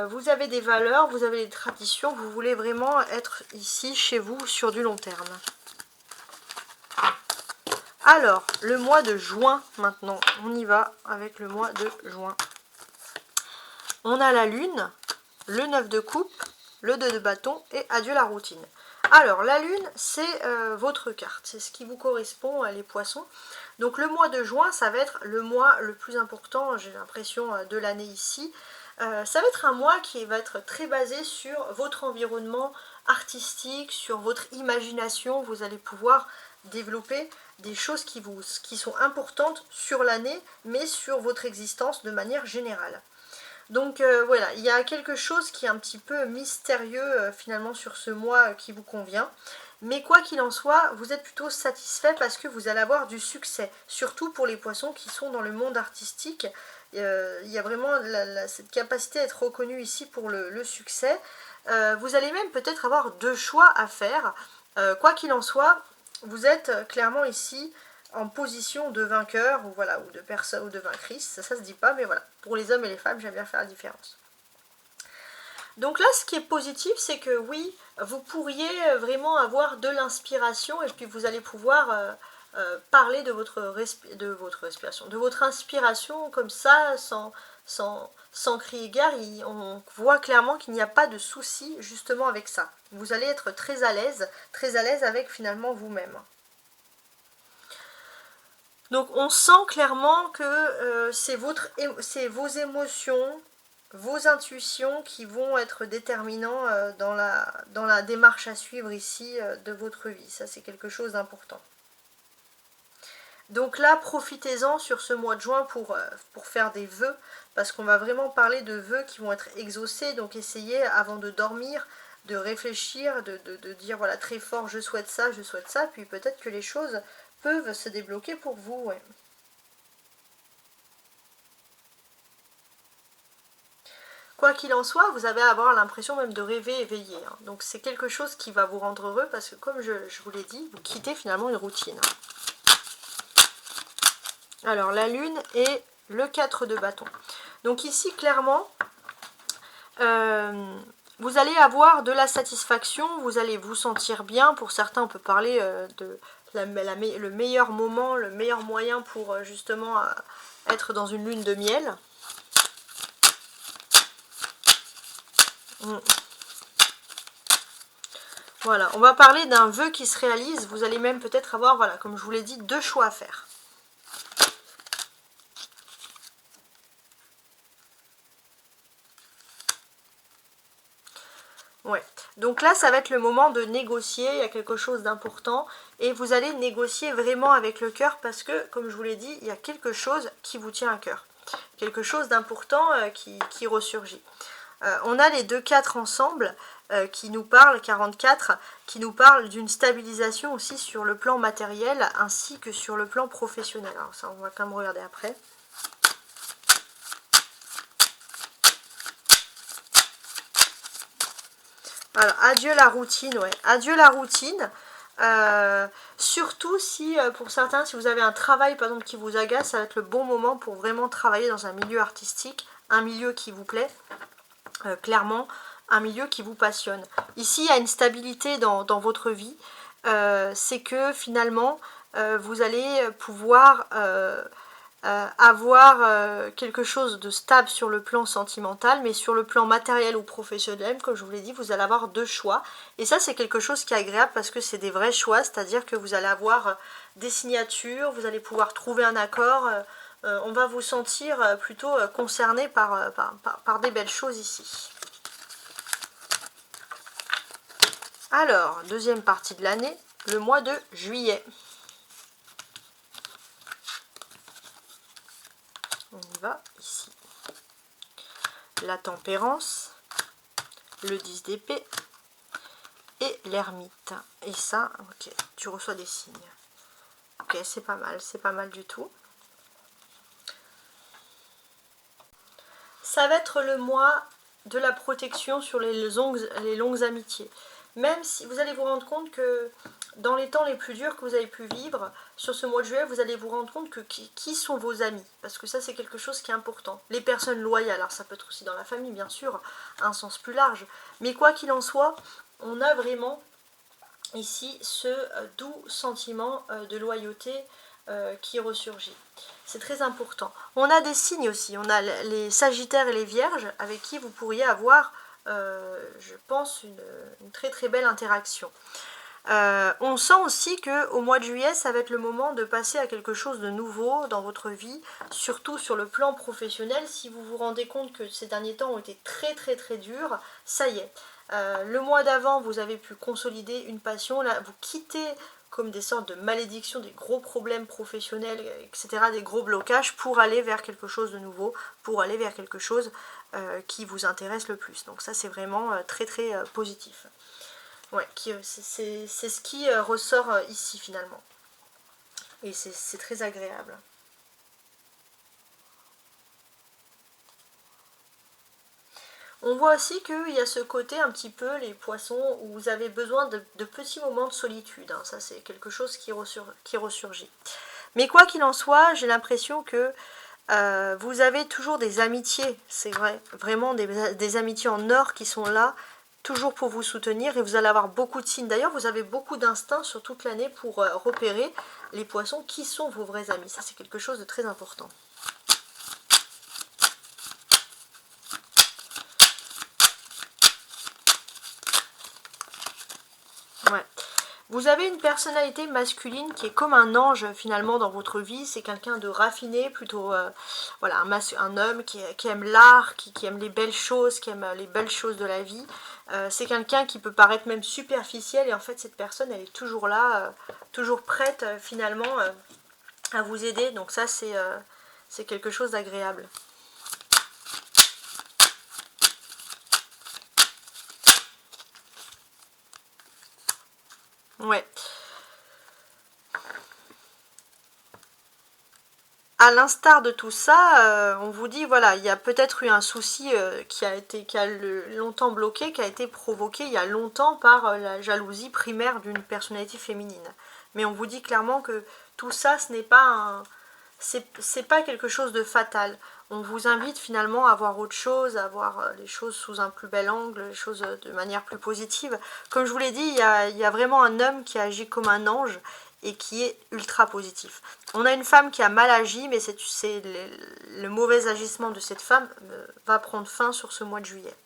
Vous avez des valeurs, vous avez des traditions, vous voulez vraiment être ici, chez vous, sur du long terme. Alors, le mois de juin, maintenant, on y va avec le mois de juin. On a la lune, le 9 de coupe, le 2 de bâton et adieu la routine. Alors, la lune, c'est votre carte, c'est ce qui vous correspond, les poissons. Donc, le mois de juin, ça va être le mois le plus important, j'ai l'impression, de l'année ici. Ça va être un mois qui va être très basé sur votre environnement artistique, sur votre imagination. Vous allez pouvoir développer des choses qui sont importantes sur l'année, mais sur votre existence de manière générale. Donc voilà, il y a quelque chose qui est un petit peu mystérieux finalement sur ce mois qui vous convient. Mais quoi qu'il en soit, vous êtes plutôt satisfait parce que vous allez avoir du succès. Surtout pour les poissons qui sont dans le monde artistique. Il y a vraiment cette capacité à être reconnu ici pour le succès. Vous allez même peut-être avoir deux choix à faire. Quoi qu'il en soit, vous êtes clairement ici en position de vainqueur ou voilà ou de personne ou de vaincrice, ça se dit pas, mais voilà, pour les hommes et les femmes, j'aime bien faire la différence. Donc là, ce qui est positif, c'est que oui, vous pourriez vraiment avoir de l'inspiration et puis vous allez pouvoir parler de votre respiration, de votre inspiration comme ça, sans crier gare. On voit clairement qu'il n'y a pas de souci justement avec ça. Vous allez être très à l'aise avec finalement vous-même. Donc on sent clairement que c'est vos émotions, vos intuitions qui vont être déterminants dans la démarche à suivre ici de votre vie. Ça, c'est quelque chose d'important. Donc là, profitez-en sur ce mois de juin pour faire des vœux, parce qu'on va vraiment parler de vœux qui vont être exaucés. Donc essayez, avant de dormir, de réfléchir, de dire voilà très fort je souhaite ça, puis peut-être que les choses peuvent se débloquer pour vous. Ouais. Quoi qu'il en soit, vous allez avoir l'impression même de rêver éveillé. Hein. Donc c'est quelque chose qui va vous rendre heureux parce que comme je vous l'ai dit, vous quittez finalement une routine. Alors la lune et le 4 de bâton. Donc ici clairement, vous allez avoir de la satisfaction, vous allez vous sentir bien. Pour certains, on peut parler de le meilleur moment, le meilleur moyen pour justement être dans une lune de miel. Voilà, on va parler d'un vœu qui se réalise. Vous allez même peut-être avoir, voilà, comme je vous l'ai dit, deux choix à faire. Ouais, donc là ça va être le moment de négocier, il y a quelque chose d'important et vous allez négocier vraiment avec le cœur parce que, comme je vous l'ai dit, il y a quelque chose qui vous tient à cœur. Quelque chose d'important qui ressurgit. On a les 2-4 ensemble qui nous parlent, 44, qui nous parlent d'une stabilisation aussi sur le plan matériel ainsi que sur le plan professionnel. Alors ça on va quand même regarder après. Alors, adieu la routine, ouais. Adieu la routine. Surtout si, pour certains, si vous avez un travail, par exemple, qui vous agace, ça va être le bon moment pour vraiment travailler dans un milieu artistique, un milieu qui vous plaît, clairement, un milieu qui vous passionne. Ici, il y a une stabilité dans votre vie. C'est que, finalement, vous allez pouvoir avoir quelque chose de stable sur le plan sentimental, mais sur le plan matériel ou professionnel, comme je vous l'ai dit, vous allez avoir 2 choix. Et ça, c'est quelque chose qui est agréable parce que c'est des vrais choix, c'est-à-dire que vous allez avoir des signatures, vous allez pouvoir trouver un accord. On va vous sentir plutôt concerné par des belles choses ici. Alors, deuxième partie de l'année, le mois de juillet. On y va ici. La tempérance, le 10 d'épée et l'ermite. Et ça, ok, tu reçois des signes. Ok, c'est pas mal du tout. Ça va être le mois de la protection sur les longues amitiés. Même si vous allez vous rendre compte que dans les temps les plus durs que vous avez pu vivre, sur ce mois de juillet, vous allez vous rendre compte que qui sont vos amis. Parce que ça, c'est quelque chose qui est important. Les personnes loyales, alors ça peut être aussi dans la famille, bien sûr, un sens plus large. Mais quoi qu'il en soit, on a vraiment ici ce doux sentiment de loyauté qui ressurgit. C'est très important. On a des signes aussi. On a les Sagittaires et les Vierges avec qui vous pourriez avoir, je pense, une très très belle interaction. On sent aussi qu'au mois de juillet, ça va être le moment de passer à quelque chose de nouveau dans votre vie, surtout sur le plan professionnel. Si vous vous rendez compte que ces derniers temps ont été très très très durs, ça y est. Le mois d'avant, vous avez pu consolider une passion. Là, vous quittez comme des sortes de malédictions, des gros problèmes professionnels, etc., des gros blocages pour aller vers quelque chose de nouveau, pour aller vers quelque chose qui vous intéresse le plus. Donc ça, c'est vraiment très très positif. Ouais, c'est ce qui ressort ici finalement. Et c'est très agréable. On voit aussi qu'il y a ce côté un petit peu, les poissons, où vous avez besoin de petits moments de solitude. Hein. Ça, c'est quelque chose qui ressurgit. Mais quoi qu'il en soit, j'ai l'impression que vous avez toujours des amitiés, c'est vrai, vraiment des amitiés en or qui sont là, toujours pour vous soutenir, et vous allez avoir beaucoup de signes. D'ailleurs, vous avez beaucoup d'instinct sur toute l'année pour repérer les poissons qui sont vos vrais amis. Ça, c'est quelque chose de très important. Ouais. Vous avez une personnalité masculine qui est comme un ange finalement dans votre vie. C'est quelqu'un de raffiné, plutôt voilà, un homme qui aime l'art, qui aime les belles choses, qui aime les belles choses de la vie. C'est quelqu'un qui peut paraître même superficiel et en fait cette personne elle est toujours là, toujours prête finalement à vous aider. Donc ça c'est quelque chose d'agréable. Ouais. À l'instar de tout ça, on vous dit, voilà, il y a peut-être eu un souci qui a longtemps bloqué, qui a été provoqué il y a longtemps par la jalousie primaire d'une personnalité féminine. Mais on vous dit clairement que tout ça, ce n'est pas c'est pas quelque chose de fatal. On vous invite finalement à voir autre chose, à voir les choses sous un plus bel angle, les choses de manière plus positive. Comme je vous l'ai dit, il y a vraiment un homme qui agit comme un ange et qui est ultra positif. On a une femme qui a mal agi, mais le mauvais agissement de cette femme va prendre fin sur ce mois de juillet.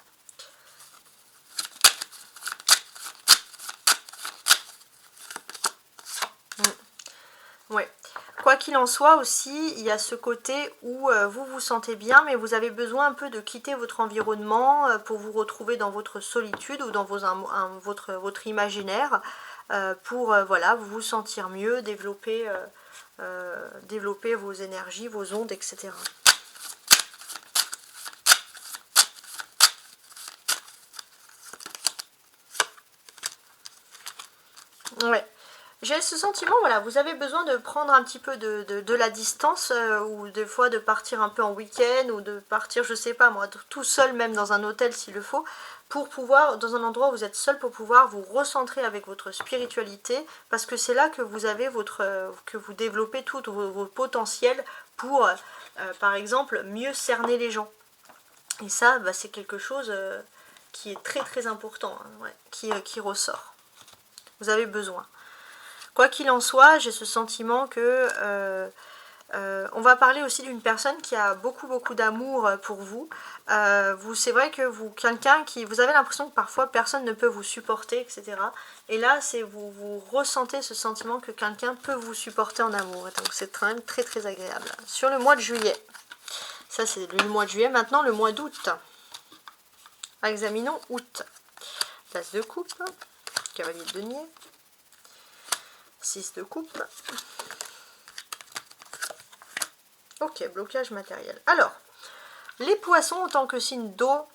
Ouais. Quoi qu'il en soit aussi, il y a ce côté où vous vous sentez bien, mais vous avez besoin un peu de quitter votre environnement pour vous retrouver dans votre solitude ou dans votre imaginaire, pour voilà, vous sentir mieux, développer vos énergies, vos ondes, etc. Ouais. J'ai ce sentiment, voilà, vous avez besoin de prendre un petit peu de la distance, ou des fois de partir un peu en week-end, ou de partir, je sais pas moi, tout seul même dans un hôtel s'il le faut, pour pouvoir, dans un endroit où vous êtes seul, pour pouvoir vous recentrer avec votre spiritualité, parce que c'est là que vous avez que vous développez tous vos potentiels pour, par exemple, mieux cerner les gens. Et ça, bah, c'est quelque chose qui est très très important, hein, ouais, qui ressort. Vous avez besoin. Quoi qu'il en soit, j'ai ce sentiment que on va parler aussi d'une personne qui a beaucoup d'amour pour vous. C'est vrai que vous avez l'impression que parfois personne ne peut vous supporter, etc. Et là, vous ressentez ce sentiment que quelqu'un peut vous supporter en amour. Et donc c'est quand même très très agréable. Sur le mois de juillet, ça c'est le mois de juillet. Maintenant le mois d'août. Examinons août. Tasse de coupe, cavalier de denier. 6 de coupe. Ok, blocage matériel. Alors, les poissons en tant que signe d'eau,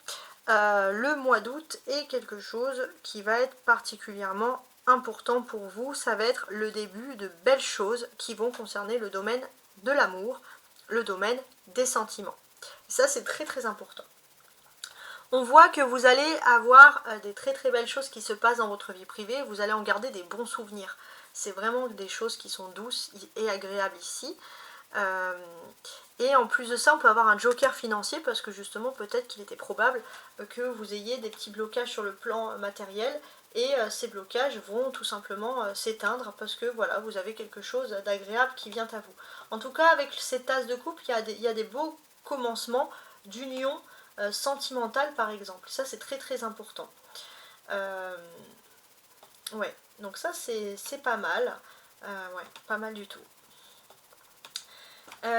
le mois d'août est quelque chose qui va être particulièrement important pour vous. Ça va être le début de belles choses qui vont concerner le domaine de l'amour, le domaine des sentiments. Ça, c'est très très important. On voit que vous allez avoir des très très belles choses qui se passent dans votre vie privée. Vous allez en garder des bons souvenirs. C'est vraiment des choses qui sont douces et agréables ici. Et en plus de ça, on peut avoir un joker financier parce que justement, peut-être qu'il était probable que vous ayez des petits blocages sur le plan matériel et ces blocages vont tout simplement s'éteindre parce que voilà, vous avez quelque chose d'agréable qui vient à vous. En tout cas, avec ces tasses de couple, il y a des beaux commencements d'union sentimentale par exemple. Ça, c'est très très important. Ouais, donc ça, c'est pas mal. Ouais, pas mal du tout.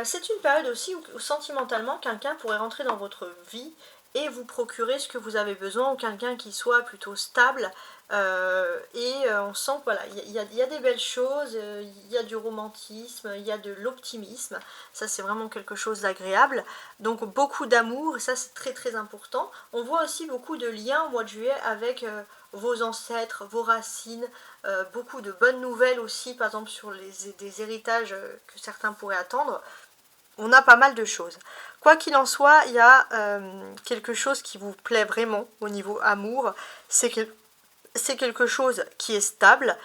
C'est une période aussi où sentimentalement quelqu'un pourrait rentrer dans votre vie et vous procurer ce que vous avez besoin, ou quelqu'un qui soit plutôt stable, on sent que voilà, il y a des belles choses, il y a du romantisme, il y a de l'optimisme, ça c'est vraiment quelque chose d'agréable, donc beaucoup d'amour, et ça c'est très très important. On voit aussi beaucoup de liens au mois de juillet avec vos ancêtres, vos racines, beaucoup de bonnes nouvelles aussi, par exemple sur des héritages que certains pourraient attendre. On a pas mal de choses. Quoi qu'il en soit, il y a quelque chose qui vous plaît vraiment au niveau amour. C'est quelque chose qui est stable,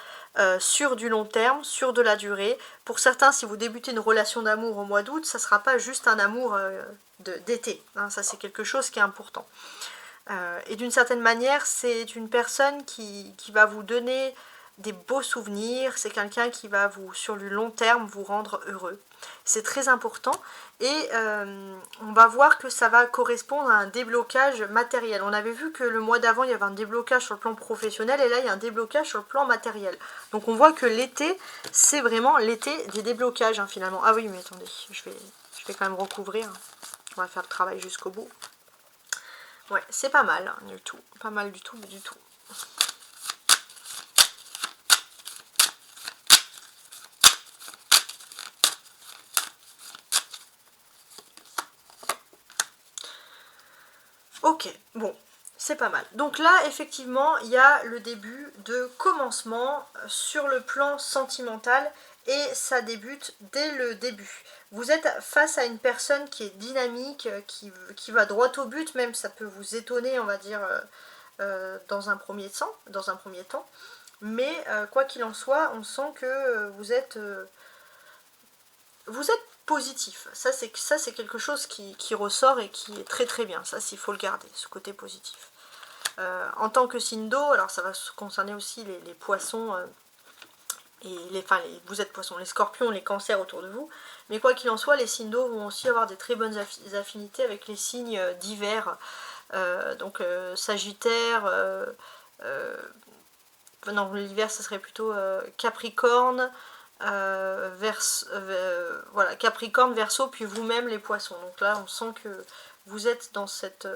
sur du long terme, sur de la durée. Pour certains, si vous débutez une relation d'amour au mois d'août, ça ne sera pas juste un amour d'été. Hein, ça, c'est quelque chose qui est important. Et d'une certaine manière, c'est une personne qui va vous donner des beaux souvenirs. C'est quelqu'un qui va sur le long terme, vous rendre heureux. C'est très important et on va voir que ça va correspondre à un déblocage matériel. On avait vu que le mois d'avant, il y avait un déblocage sur le plan professionnel et là, il y a un déblocage sur le plan matériel. Donc on voit que l'été, c'est vraiment l'été des déblocages hein, finalement. Ah oui, mais attendez, je vais quand même recouvrir. On va faire le travail jusqu'au bout. Ouais, c'est pas mal hein, du tout. Pas mal du tout, du tout. Ok, bon, c'est pas mal. Donc là, effectivement, il y a le début de commencement sur le plan sentimental et ça débute dès le début. Vous êtes face à une personne qui est dynamique, qui va droit au but, même ça peut vous étonner, on va dire, dans un premier temps. Mais quoi qu'il en soit, on sent que vous êtes positif. Ça c'est quelque chose qui ressort et qui est très très bien. Ça, il faut le garder, ce côté positif. En tant que signe d'eau, alors ça va concerner aussi les poissons, vous êtes poissons, les scorpions, les cancers autour de vous. Mais quoi qu'il en soit, les signes d'eau vont aussi avoir des très bonnes affinités avec les signes d'hiver. Donc Sagittaire, non, l'hiver ça serait plutôt Capricorne, voilà, Capricorne, Verseau, puis vous-même les Poissons. Donc là, on sent que vous êtes dans cette...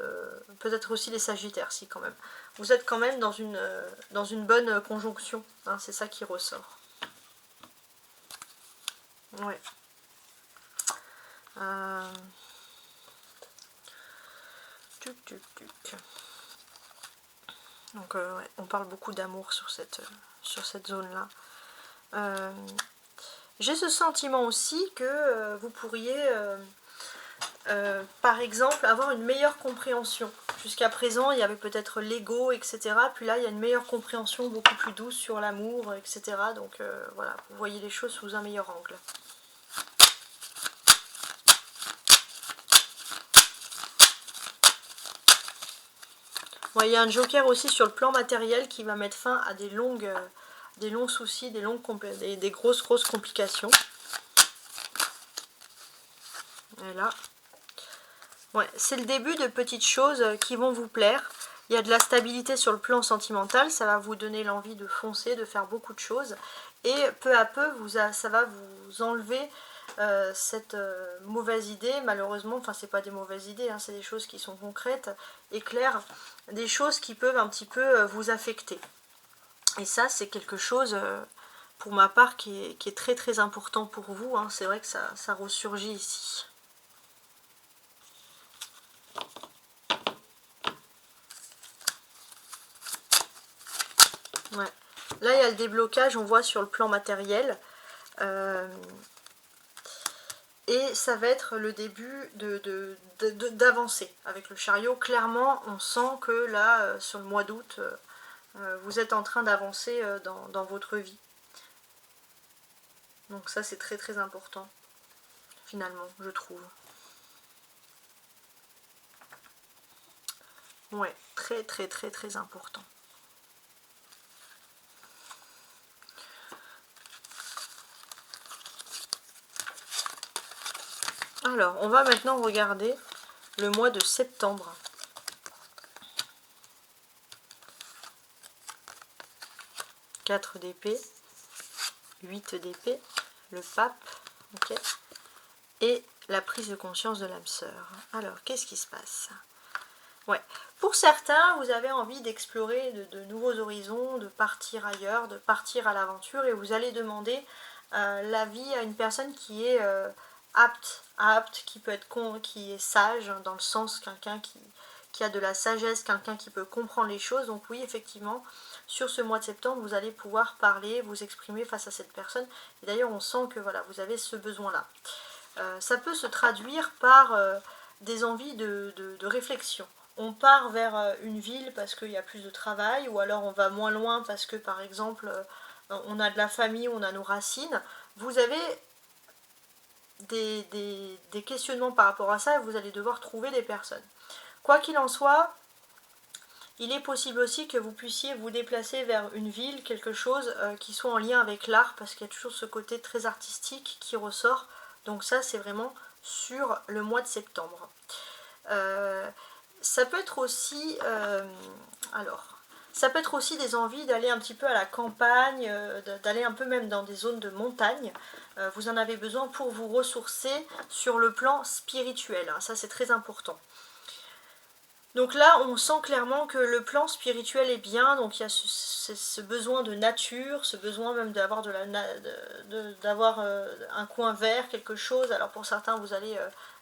peut-être aussi les Sagittaires, si quand même. Vous êtes quand même dans une bonne conjonction, hein, c'est ça qui ressort. Ouais. Donc ouais, on parle beaucoup d'amour sur cette zone-là. J'ai ce sentiment aussi que vous pourriez, par exemple, avoir une meilleure compréhension. Jusqu'à présent, il y avait peut-être l'ego, etc. Puis là, il y a une meilleure compréhension, beaucoup plus douce sur l'amour, etc. Donc voilà, vous voyez les choses sous un meilleur angle. Bon, il y a un joker aussi sur le plan matériel qui va mettre fin à des longs soucis, des grosses complications. Et là, ouais, c'est le début de petites choses qui vont vous plaire. Il y a de la stabilité sur le plan sentimental, ça va vous donner l'envie de foncer, de faire beaucoup de choses. Et peu à peu, ça va vous enlever cette mauvaise idée, malheureusement. Enfin, c'est pas des mauvaises idées, hein, c'est des choses qui sont concrètes et claires, des choses qui peuvent un petit peu vous affecter. Et ça, c'est quelque chose, pour ma part, qui est très très important pour vous, hein. C'est vrai que ça ressurgit ici. Ouais. Là, il y a le déblocage, on voit sur le plan matériel. Et ça va être le début d'avancer avec le chariot. Clairement, on sent que là, sur le mois d'août, vous êtes en train d'avancer dans votre vie. Donc ça, c'est très très important, finalement, je trouve. Ouais, très très très très important. Alors, on va maintenant regarder le mois de septembre. Quatre d'épée, 8 d'épée, le pape, ok, et la prise de conscience de l'âme sœur. Alors, qu'est-ce qui se passe? Ouais. Pour certains, vous avez envie d'explorer de nouveaux horizons, de partir ailleurs, de partir à l'aventure, et vous allez demander l'avis à une personne qui est apte, qui peut être qui est sage, dans le sens quelqu'un qui a de la sagesse, quelqu'un qui peut comprendre les choses. Donc oui, effectivement, sur ce mois de septembre, vous allez pouvoir parler, vous exprimer face à cette personne. Et d'ailleurs, on sent que voilà, vous avez ce besoin-là. Ça peut se traduire par des envies de réflexion. On part vers une ville parce qu'il y a plus de travail, ou alors on va moins loin parce que, par exemple, on a de la famille, on a nos racines. Vous avez des questionnements par rapport à ça, et vous allez devoir trouver des personnes. Quoi qu'il en soit, il est possible aussi que vous puissiez vous déplacer vers une ville, quelque chose qui soit en lien avec l'art, parce qu'il y a toujours ce côté très artistique qui ressort. Donc ça, c'est vraiment sur le mois de septembre. Ça peut être aussi... ça peut être aussi des envies d'aller un petit peu à la campagne, d'aller un peu même dans des zones de montagne. Vous en avez besoin pour vous ressourcer sur le plan spirituel. Hein, ça, c'est très important. Donc là, on sent clairement que le plan spirituel est bien, donc il y a ce besoin de nature, ce besoin même d'avoir un coin vert, quelque chose. Alors pour certains, vous allez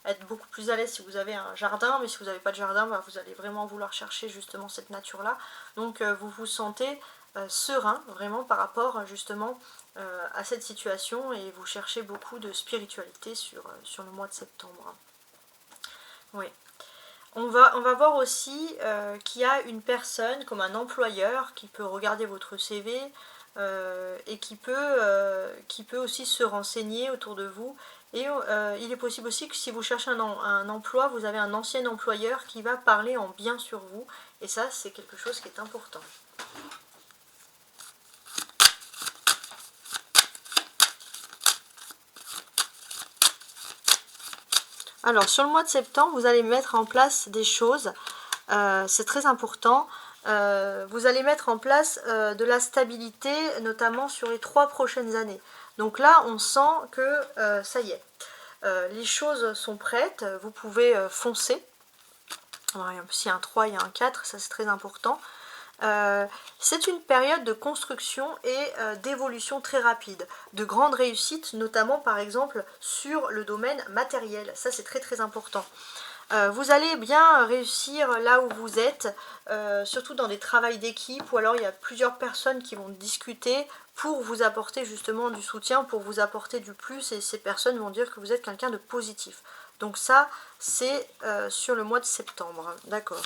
être beaucoup plus à l'aise si vous avez un jardin, mais si vous n'avez pas de jardin, bah, vous allez vraiment vouloir chercher justement cette nature-là. Donc vous vous sentez serein, vraiment, par rapport justement à cette situation, et vous cherchez beaucoup de spiritualité sur le mois de septembre. Oui. On va voir aussi qu'il y a une personne comme un employeur qui peut regarder votre CV et qui peut aussi se renseigner autour de vous. Et il est possible aussi que si vous cherchez un emploi, vous avez un ancien employeur qui va parler en bien sur vous. Et ça, c'est quelque chose qui est important. Alors, sur le mois de septembre, vous allez mettre en place des choses, c'est très important. Vous allez mettre en place de la stabilité, notamment sur les 3 prochaines années. Donc là, on sent que ça y est, les choses sont prêtes, vous pouvez foncer. Alors, s'il y a un 3, il y a un 4, ça c'est très important. C'est une période de construction et d'évolution très rapide, de grandes réussites, notamment par exemple sur le domaine matériel. Ça c'est très très important. Vous allez bien réussir là où vous êtes, surtout dans des travails d'équipe, ou alors il y a plusieurs personnes qui vont discuter pour vous apporter justement du soutien, pour vous apporter du plus, et ces personnes vont dire que vous êtes quelqu'un de positif. Donc ça, c'est sur le mois de septembre, d'accord.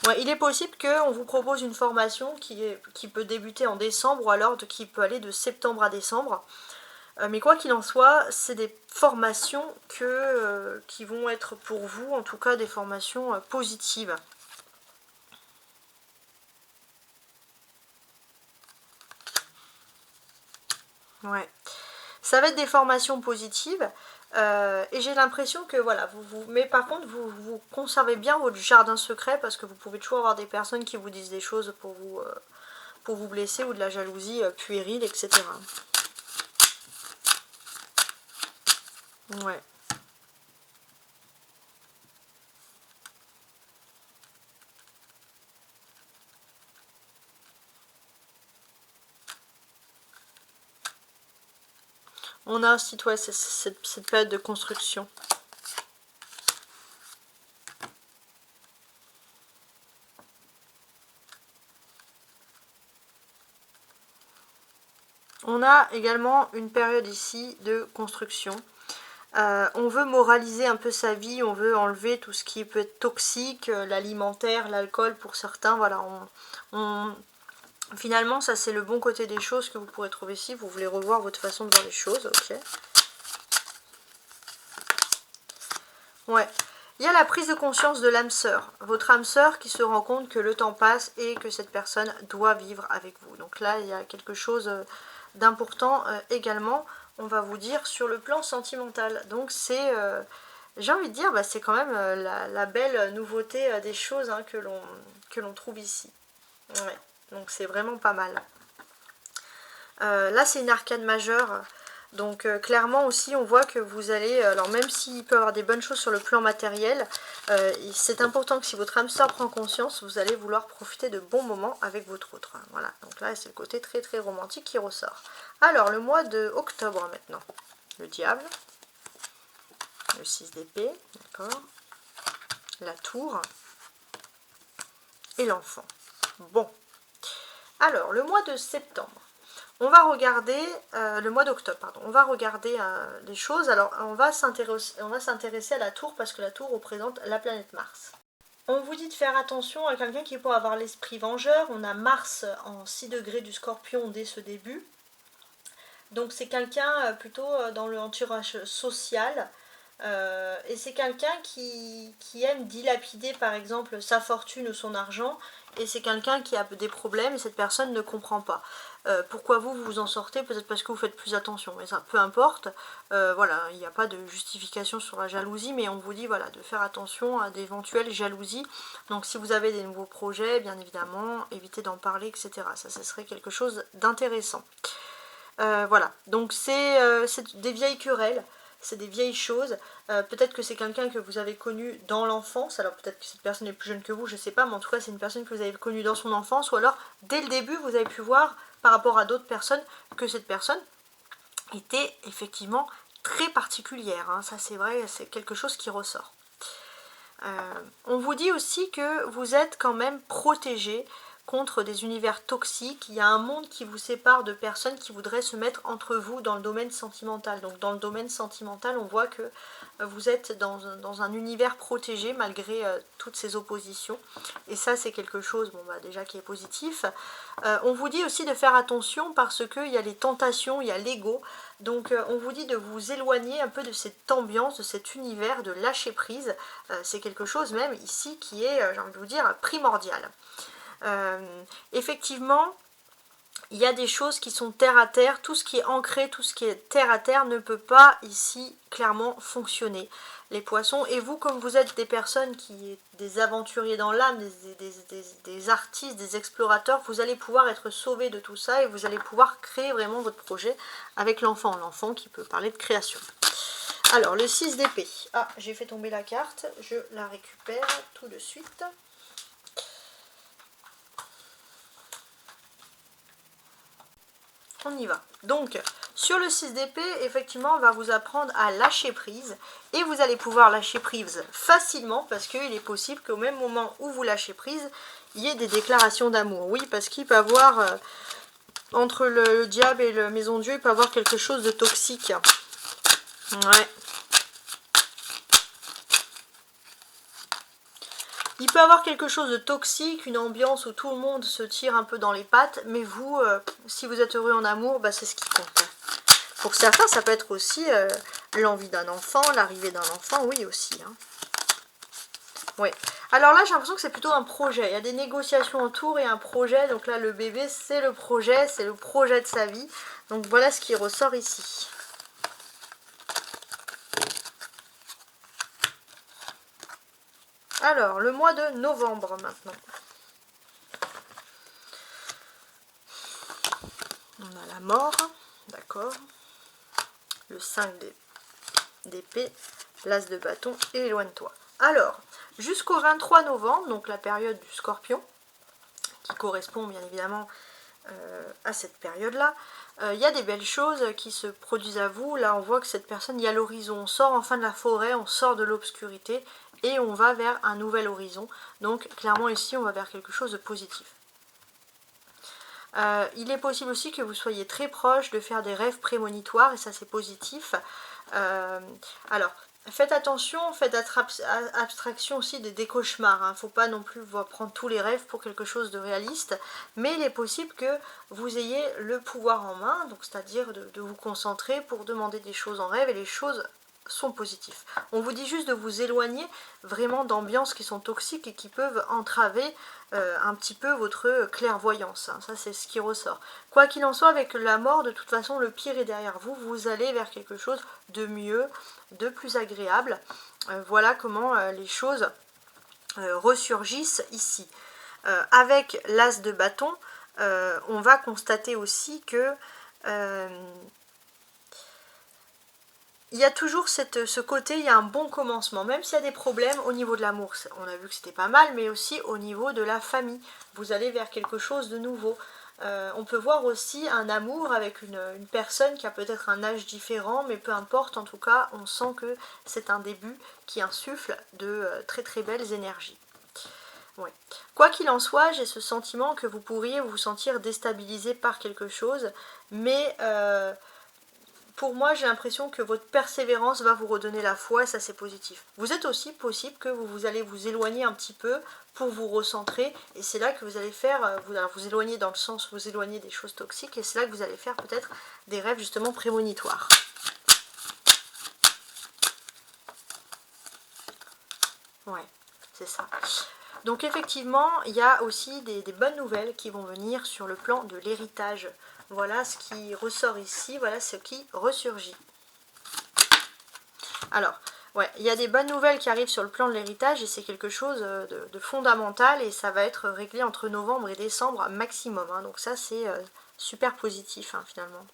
Ouais, il est possible qu'on vous propose une formation qui peut débuter en décembre, ou alors qui peut aller de septembre à décembre. Mais quoi qu'il en soit, c'est des formations qui vont être pour vous, en tout cas des formations positives. Ouais. Ça va être des formations positives. Et j'ai l'impression que voilà, mais par contre vous conservez bien votre jardin secret, parce que vous pouvez toujours avoir des personnes qui vous disent des choses pour vous blesser, ou de la jalousie puérile, etc. Ouais. On a aussi cette période de construction. On a également une période ici de construction. On veut moraliser un peu sa vie, on veut enlever tout ce qui peut être toxique, l'alimentaire, l'alcool pour certains. Voilà, finalement, ça c'est le bon côté des choses que vous pourrez trouver ici. Vous voulez revoir votre façon de voir les choses, ok. Ouais. Il y a la prise de conscience de l'âme sœur. Votre âme sœur qui se rend compte que le temps passe et que cette personne doit vivre avec vous. Donc là, il y a quelque chose d'important également, on va vous dire, sur le plan sentimental. Donc c'est, j'ai envie de dire, c'est quand même la belle nouveauté des choses hein, que l'on trouve ici. Ouais. Donc c'est vraiment pas mal. Là, c'est une arcane majeure. Donc clairement aussi on voit que vous allez, alors même s'il peut y avoir des bonnes choses sur le plan matériel, c'est important que si votre âme sœur prend conscience, vous allez vouloir profiter de bons moments avec votre autre. Voilà, donc là c'est le côté très très romantique qui ressort. Alors le mois de octobre maintenant, le diable, le 6 d'épée, d'accord, la tour et l'enfant. Bon, alors le mois de septembre. On va regarder, le mois d'octobre, pardon, on va regarder les choses. Alors, on va s'intéresser à la tour, parce que la tour représente la planète Mars. On vous dit de faire attention à quelqu'un qui peut avoir l'esprit vengeur. On a Mars en 6 degrés du Scorpion dès ce début. Donc, c'est quelqu'un plutôt dans le entourage social. Et c'est quelqu'un qui aime dilapider, par exemple, sa fortune ou son argent. Et c'est quelqu'un qui a des problèmes et cette personne ne comprend pas. Pourquoi vous vous en sortez? Peut-être parce que vous faites plus attention, mais ça peu importe. Voilà, il n'y a pas de justification sur la jalousie, mais on vous dit voilà, de faire attention à d'éventuelles jalousies. Donc si vous avez des nouveaux projets, bien évidemment, évitez d'en parler, etc. Ça serait quelque chose d'intéressant. Voilà, donc c'est des vieilles querelles. C'est des vieilles choses, peut-être que c'est quelqu'un que vous avez connu dans l'enfance, alors peut-être que cette personne est plus jeune que vous, je ne sais pas, mais en tout cas c'est une personne que vous avez connue dans son enfance, ou alors dès le début vous avez pu voir par rapport à d'autres personnes que cette personne était effectivement très particulière, hein. Ça c'est vrai, c'est quelque chose qui ressort. On vous dit aussi que vous êtes quand même protégé contre des univers toxiques. Il y a un monde qui vous sépare de personnes qui voudraient se mettre entre vous dans le domaine sentimental. Donc dans le domaine sentimental, on voit que vous êtes dans un univers protégé malgré toutes ces oppositions. Et ça, c'est quelque chose déjà qui est positif. On vous dit aussi de faire attention parce qu'il y a les tentations, il y a l'ego. Donc on vous dit de vous éloigner un peu de cette ambiance, de cet univers, de lâcher prise. C'est quelque chose même ici qui est, j'ai envie de vous dire, primordial. Effectivement, il y a des choses qui sont terre à terre, tout ce qui est ancré, tout ce qui est terre à terre ne peut pas ici clairement fonctionner. Les poissons, et vous comme vous êtes des personnes qui, des aventuriers dans l'âme, des artistes, des explorateurs, vous allez pouvoir être sauvés de tout ça et vous allez pouvoir créer vraiment votre projet avec l'enfant qui peut parler de création. Alors le 6 d'épée, ah j'ai fait tomber la carte, je la récupère tout de suite. On y va. Donc, sur le 6 d'épée, effectivement, on va vous apprendre à lâcher prise. Et vous allez pouvoir lâcher prise facilement parce qu'il est possible qu'au même moment où vous lâchez prise, il y ait des déclarations d'amour. Oui, parce qu'il peut y avoir, entre le diable et le maison Dieu, il peut y avoir quelque chose de toxique. Ouais. Il peut y avoir quelque chose de toxique, une ambiance où tout le monde se tire un peu dans les pattes, mais vous, si vous êtes heureux en amour, bah, c'est ce qui compte. Pour certains, ça peut être aussi l'envie d'un enfant, l'arrivée d'un enfant, oui aussi. Hein. Oui. Alors là, j'ai l'impression que c'est plutôt un projet. Il y a des négociations autour et un projet. Donc là, le bébé, c'est le projet de sa vie. Donc voilà ce qui ressort ici. Alors, le mois de novembre maintenant. On a la mort, d'accord. Le 5 d'épée, l'as de bâton et éloigne-toi. Alors, jusqu'au 23 novembre, donc la période du scorpion, qui correspond bien évidemment à cette période-là, il y a des belles choses qui se produisent à vous. Là, on voit que cette personne, il y a l'horizon. On sort enfin de la forêt, on sort de l'obscurité et on va vers un nouvel horizon. Donc, clairement, ici, on va vers quelque chose de positif. Il est possible aussi que vous soyez très proche de faire des rêves prémonitoires et ça, c'est positif. Alors, faites attention, faites abstraction aussi des cauchemars. Il ne faut pas non plus prendre tous les rêves pour quelque chose de réaliste. Mais il est possible que vous ayez le pouvoir en main, donc c'est-à-dire de vous concentrer pour demander des choses en rêve et les choses sont positifs. On vous dit juste de vous éloigner vraiment d'ambiances qui sont toxiques et qui peuvent entraver un petit peu votre clairvoyance. Hein. Ça, c'est ce qui ressort. Quoi qu'il en soit, avec la mort, de toute façon, le pire est derrière vous. Vous allez vers quelque chose de mieux, de plus agréable. Voilà comment les choses ressurgissent ici. Avec l'as de bâton, on va constater aussi que il y a toujours ce côté, il y a un bon commencement, même s'il y a des problèmes au niveau de l'amour, on a vu que c'était pas mal, mais aussi au niveau de la famille, vous allez vers quelque chose de nouveau. On peut voir aussi un amour avec une personne qui a peut-être un âge différent, mais peu importe, en tout cas, on sent que c'est un début qui insuffle de très très belles énergies. Ouais. Quoi qu'il en soit, j'ai ce sentiment que vous pourriez vous sentir déstabilisé par quelque chose, mais pour moi, j'ai l'impression que votre persévérance va vous redonner la foi et ça, c'est positif. Vous êtes aussi possible que vous allez vous éloigner un petit peu pour vous recentrer et c'est là que vous allez faire, vous éloigner dans le sens, vous éloigner des choses toxiques et c'est là que vous allez faire peut-être des rêves justement prémonitoires. Ouais, c'est ça. Donc effectivement, il y a aussi des bonnes nouvelles qui vont venir sur le plan de l'héritage. Voilà ce qui ressort ici, voilà ce qui ressurgit. Alors, ouais, il y a des bonnes nouvelles qui arrivent sur le plan de l'héritage et c'est quelque chose de fondamental et ça va être réglé entre novembre et décembre maximum. Hein, donc ça, c'est super positif hein, finalement.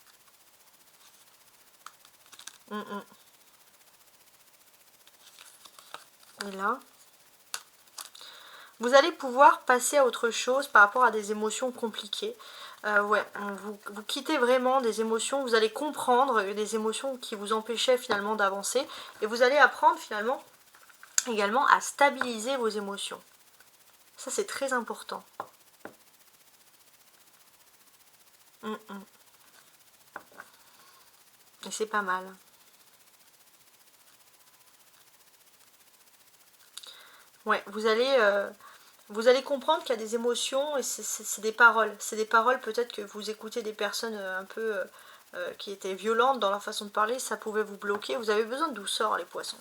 Et là, vous allez pouvoir passer à autre chose par rapport à des émotions compliquées. Ouais, vous quittez vraiment des émotions, vous allez comprendre des émotions qui vous empêchaient finalement d'avancer et vous allez apprendre finalement également à stabiliser vos émotions. Ça, c'est très important. Et c'est pas mal. Ouais, vous allez comprendre qu'il y a des émotions et c'est des paroles. C'est des paroles peut-être que vous écoutez des personnes un peu qui étaient violentes dans leur façon de parler, ça pouvait vous bloquer. Vous avez besoin de douceur les poissons.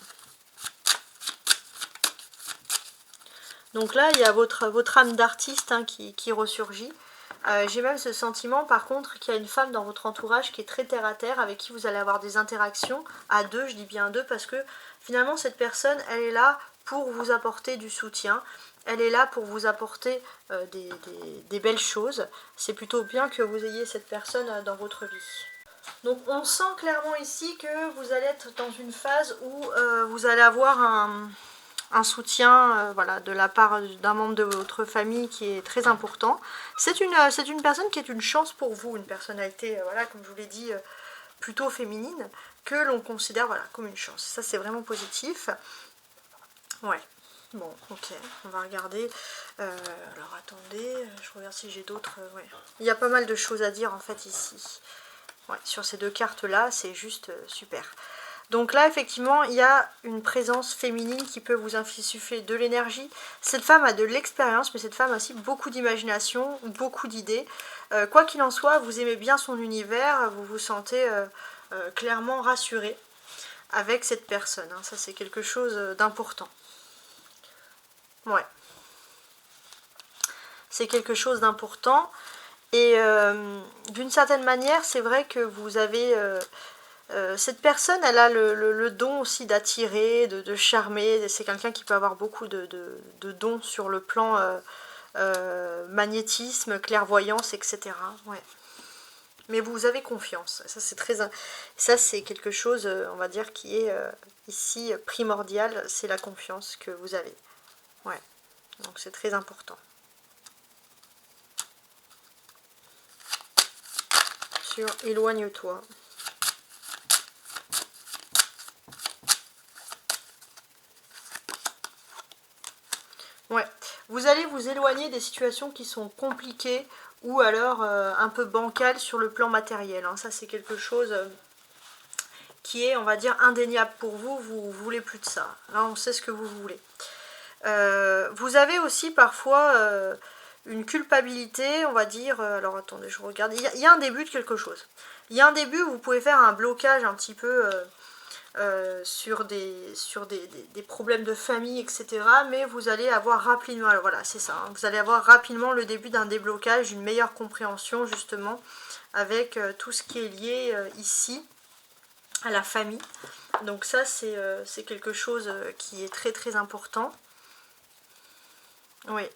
Donc là, il y a votre âme d'artiste hein, qui ressurgit J'ai même ce sentiment par contre qu'il y a une femme dans votre entourage qui est très terre à terre, avec qui vous allez avoir des interactions à deux, je dis bien à deux, parce que finalement cette personne, elle est là pour vous apporter du soutien, elle est là pour vous apporter des belles choses. C'est plutôt bien que vous ayez cette personne dans votre vie. Donc on sent clairement ici que vous allez être dans une phase où vous allez avoir un soutien voilà, de la part d'un membre de votre famille qui est très important. C'est une personne qui est une chance pour vous, une personnalité, voilà, comme je vous l'ai dit, plutôt féminine, que l'on considère voilà, comme une chance. Ça c'est vraiment positif. Ouais. Bon, ok, on va regarder. Alors attendez, je regarde si j'ai d'autres. Ouais. Il y a pas mal de choses à dire en fait ici. Ouais, sur ces deux cartes là, c'est juste super. Donc là, effectivement, il y a une présence féminine qui peut vous insuffler de l'énergie. Cette femme a de l'expérience, mais cette femme a aussi beaucoup d'imagination, beaucoup d'idées. Quoi qu'il en soit, vous aimez bien son univers, vous vous sentez clairement rassuré avec cette personne. Hein. Ça, c'est quelque chose d'important. Ouais. C'est quelque chose d'important. Et d'une certaine manière, c'est vrai que vous avez... cette personne, elle a le don aussi d'attirer, de charmer. C'est quelqu'un qui peut avoir beaucoup de dons sur le plan magnétisme, clairvoyance, etc. Ouais. Mais vous avez confiance. Ça, c'est quelque chose, on va dire, qui est ici primordial. C'est la confiance que vous avez. Ouais. Donc c'est très important. Sur éloigne-toi. Ouais, vous allez vous éloigner des situations qui sont compliquées ou alors un peu bancales sur le plan matériel. Hein. Ça, c'est quelque chose qui est, on va dire, indéniable pour vous. Vous voulez plus de ça. Là, on sait ce que vous voulez. Vous avez aussi parfois une culpabilité, on va dire. Alors, attendez, je regarde. Il y a un début de quelque chose. Il y a un début où vous pouvez faire un blocage un petit peu... sur des problèmes de famille, etc. Mais vous allez avoir rapidement, alors voilà, c'est ça, hein, vous allez avoir rapidement le début d'un déblocage, une meilleure compréhension justement avec tout ce qui est lié ici à la famille. Donc ça, c'est quelque chose qui est très très important. Oui.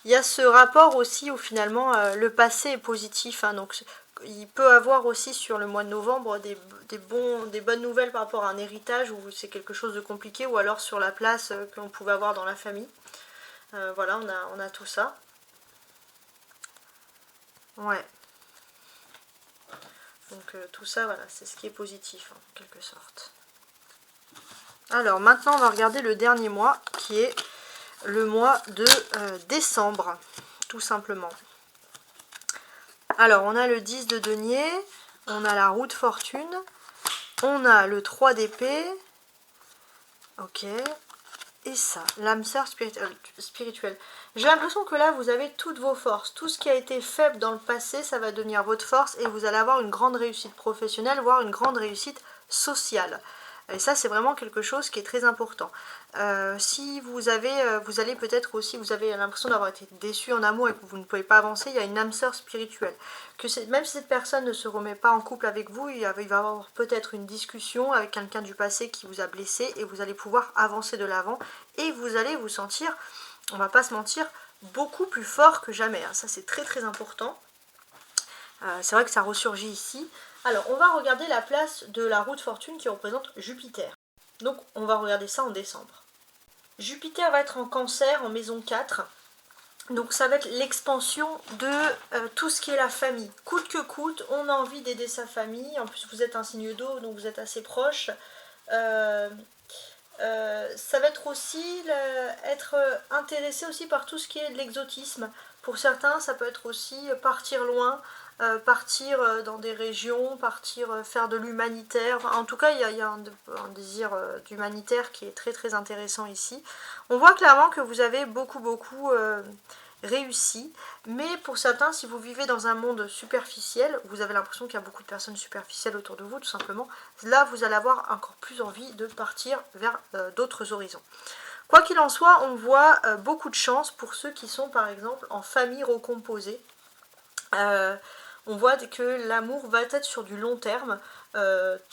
Il y a ce rapport aussi où finalement le passé est positif, hein, donc il peut avoir aussi sur le mois de novembre des bonnes nouvelles par rapport à un héritage où c'est quelque chose de compliqué, ou alors sur la place que l'on pouvait avoir dans la famille. Voilà, on a tout ça. Ouais. Donc tout ça, voilà, c'est ce qui est positif, hein, en quelque sorte. Alors maintenant, on va regarder le dernier mois, qui est le mois de décembre, tout simplement. Alors, on a le 10 de denier, on a la roue de fortune, on a le 3 d'épée, ok, et ça, l'âme sœur spirituelle. J'ai l'impression que là, vous avez toutes vos forces. Tout ce qui a été faible dans le passé, ça va devenir votre force et vous allez avoir une grande réussite professionnelle, voire une grande réussite sociale. Et ça, c'est vraiment quelque chose qui est très important. Si vous allez peut-être aussi, vous avez l'impression d'avoir été déçu en amour et que vous ne pouvez pas avancer, il y a une âme sœur spirituelle. Même si cette personne ne se remet pas en couple avec vous, il va y avoir peut-être une discussion avec quelqu'un du passé qui vous a blessé et vous allez pouvoir avancer de l'avant et vous allez vous sentir, on va pas se mentir, beaucoup plus fort que jamais. Hein. Ça, c'est très très important. C'est vrai que ça ressurgit ici. Alors, on va regarder la place de la roue de fortune qui représente Jupiter. Donc, on va regarder ça en décembre. Jupiter va être en Cancer, en maison 4. Donc, ça va être l'expansion de tout ce qui est la famille. Coûte que coûte, on a envie d'aider sa famille. En plus, vous êtes un signe d'eau, donc vous êtes assez proche. Ça va être aussi être intéressé aussi par tout ce qui est de l'exotisme. Pour certains, ça peut être aussi partir loin, partir dans des régions, partir faire de l'humanitaire. Enfin, en tout cas, il y a un désir d'humanitaire qui est très très intéressant ici. On voit clairement que vous avez beaucoup réussi, mais pour certains, si vous vivez dans un monde superficiel, vous avez l'impression qu'il y a beaucoup de personnes superficielles autour de vous, tout simplement, là vous allez avoir encore plus envie de partir vers d'autres horizons. Quoi qu'il en soit, on voit beaucoup de chance pour ceux qui sont par exemple en famille recomposée. On voit que l'amour va être sur du long terme.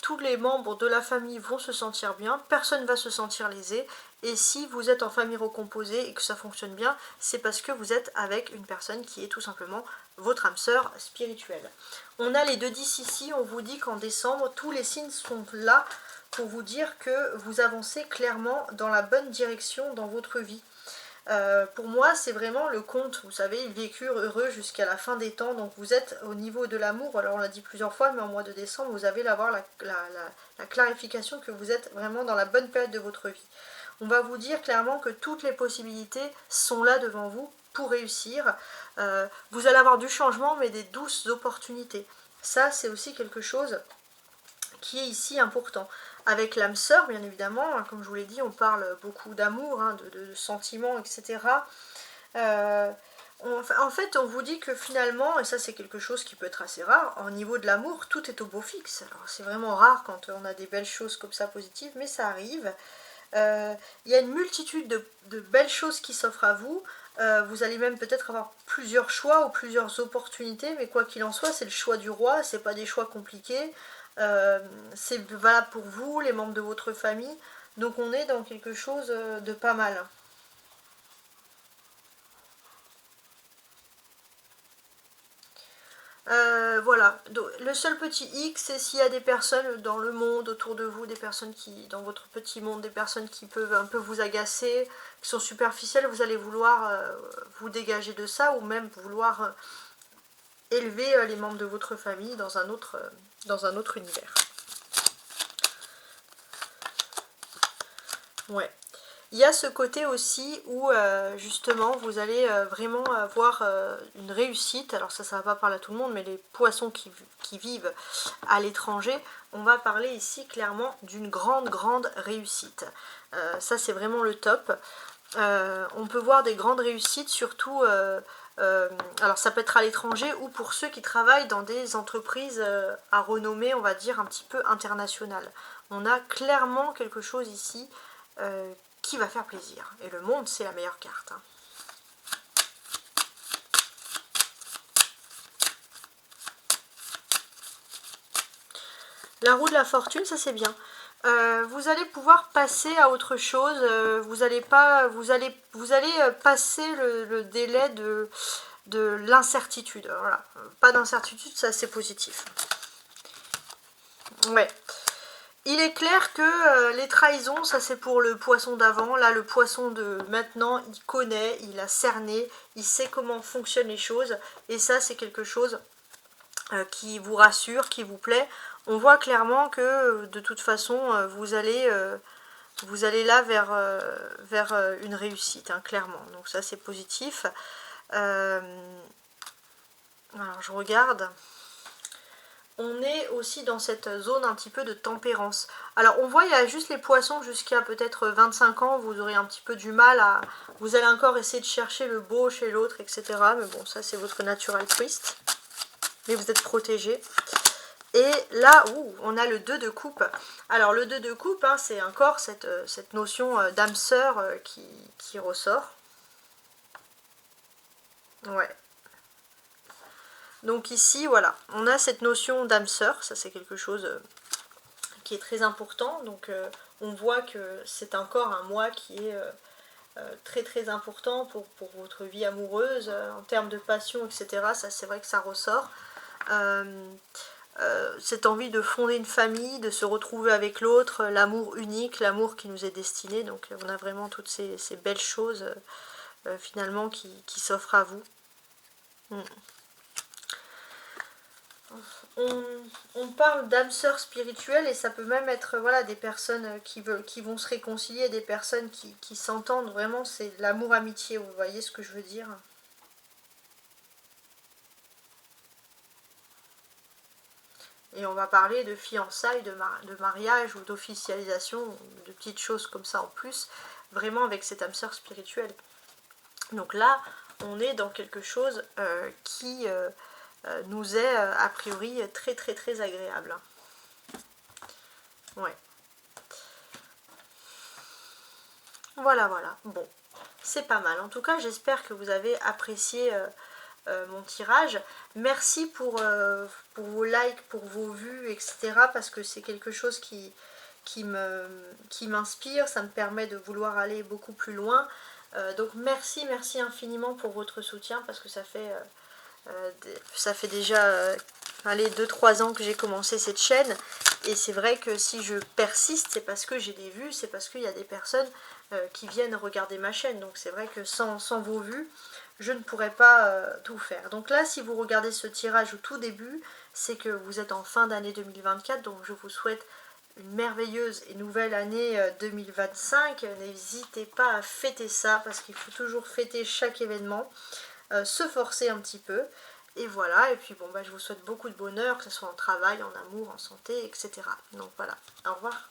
Tous les membres de la famille vont se sentir bien, personne ne va se sentir lésé. Et si vous êtes en famille recomposée et que ça fonctionne bien, c'est parce que vous êtes avec une personne qui est tout simplement votre âme sœur spirituelle. On a les 2-10 ici, on vous dit qu'en décembre, tous les signes sont là pour vous dire que vous avancez clairement dans la bonne direction dans votre vie. Pour moi, c'est vraiment le conte, vous savez, ils vécurent heureux jusqu'à la fin des temps, donc vous êtes au niveau de l'amour, alors on l'a dit plusieurs fois, mais en mois de décembre, vous allez avoir la clarification que vous êtes vraiment dans la bonne période de votre vie. On va vous dire clairement que toutes les possibilités sont là devant vous pour réussir. Vous allez avoir du changement, mais des douces opportunités. Ça, c'est aussi quelque chose qui est ici important. Avec l'âme sœur, bien évidemment, hein, comme je vous l'ai dit, on parle beaucoup d'amour, hein, de sentiments, etc. En fait, on vous dit que finalement, et ça c'est quelque chose qui peut être assez rare, au niveau de l'amour, tout est au beau fixe. Alors c'est vraiment rare quand on a des belles choses comme ça positives, mais ça arrive. Il y a une multitude de belles choses qui s'offrent à vous. Vous allez même peut-être avoir plusieurs choix ou plusieurs opportunités, mais quoi qu'il en soit, c'est le choix du roi, c'est pas des choix compliqués. C'est valable pour vous, les membres de votre famille. Donc on est dans quelque chose de pas mal. Voilà, donc, le seul petit hic, c'est s'il y a des personnes dans le monde autour de vous, des personnes qui, dans votre petit monde, des personnes qui peuvent un peu vous agacer, qui sont superficielles, vous allez vouloir vous dégager de ça, ou même vouloir élever les membres de votre famille dans un autre univers. Ouais. Il y a ce côté aussi où justement vous allez vraiment avoir une réussite. Alors ça va pas parler à tout le monde, mais les poissons qui vivent à l'étranger, on va parler ici clairement d'une grande réussite. Ça c'est vraiment le top. On peut voir des grandes réussites, surtout, alors ça peut être à l'étranger ou pour ceux qui travaillent dans des entreprises à renommée, on va dire, un petit peu internationale. On a clairement quelque chose ici qui va faire plaisir. Et le monde, c'est la meilleure carte. Hein. La roue de la fortune, ça c'est bien. Vous allez pouvoir passer à autre chose. Vous allez passer le délai de l'incertitude. Voilà. Pas d'incertitude, ça c'est positif. Ouais. Il est clair que les trahisons, ça c'est pour le poisson d'avant. Là, le poisson de maintenant, il connaît, il a cerné, il sait comment fonctionnent les choses. Et ça, c'est quelque chose qui vous rassure, qui vous plaît. On voit clairement que de toute façon, vous allez là vers une réussite, hein, clairement. Donc ça, c'est positif. Alors, je regarde. On est aussi dans cette zone un petit peu de tempérance. Alors on voit il y a juste les poissons jusqu'à peut-être 25 ans, vous aurez un petit peu du mal à... Vous allez encore essayer de chercher le beau chez l'autre, etc. Mais bon, ça c'est votre natural twist. Mais vous êtes protégé. Et là, on a le 2 de coupe. Alors le 2 de coupe, hein, c'est encore cette notion d'âme sœur qui ressort. Ouais. Donc ici, voilà, on a cette notion d'âme sœur, ça c'est quelque chose qui est très important. Donc on voit que c'est encore un mois qui est très important pour votre vie amoureuse, en termes de passion, etc. Ça c'est vrai que ça ressort. Cette envie de fonder une famille, de se retrouver avec l'autre, l'amour unique, l'amour qui nous est destiné. Donc on a vraiment toutes ces belles choses finalement qui s'offrent à vous. On parle d'âme sœur spirituelle et ça peut même être voilà, des personnes qui vont se réconcilier, des personnes qui s'entendent vraiment, c'est l'amour-amitié, vous voyez ce que je veux dire? Et on va parler de fiançailles, de mariage ou d'officialisation, de petites choses comme ça en plus, vraiment avec cette âme sœur spirituelle. Donc là, on est dans quelque chose qui nous est a priori très agréable. Ouais. Voilà. Bon, c'est pas mal. En tout cas, j'espère que vous avez apprécié mon tirage. Merci pour vos likes, pour vos vues, etc. parce que c'est quelque chose qui m'inspire, ça me permet de vouloir aller beaucoup plus loin. Donc merci infiniment pour votre soutien parce que ça fait déjà allez, 2-3 ans que j'ai commencé cette chaîne et c'est vrai que si je persiste c'est parce que j'ai des vues, c'est parce qu'il y a des personnes qui viennent regarder ma chaîne, donc c'est vrai que sans vos vues je ne pourrais pas tout faire. Donc là si vous regardez ce tirage au tout début, c'est que vous êtes en fin d'année 2024, donc je vous souhaite une merveilleuse et nouvelle année 2025. N'hésitez pas à fêter ça parce qu'il faut toujours fêter chaque événement, se forcer un petit peu. Et voilà, et puis bon, bah, je vous souhaite beaucoup de bonheur, que ce soit en travail, en amour, en santé, etc. Donc voilà, au revoir.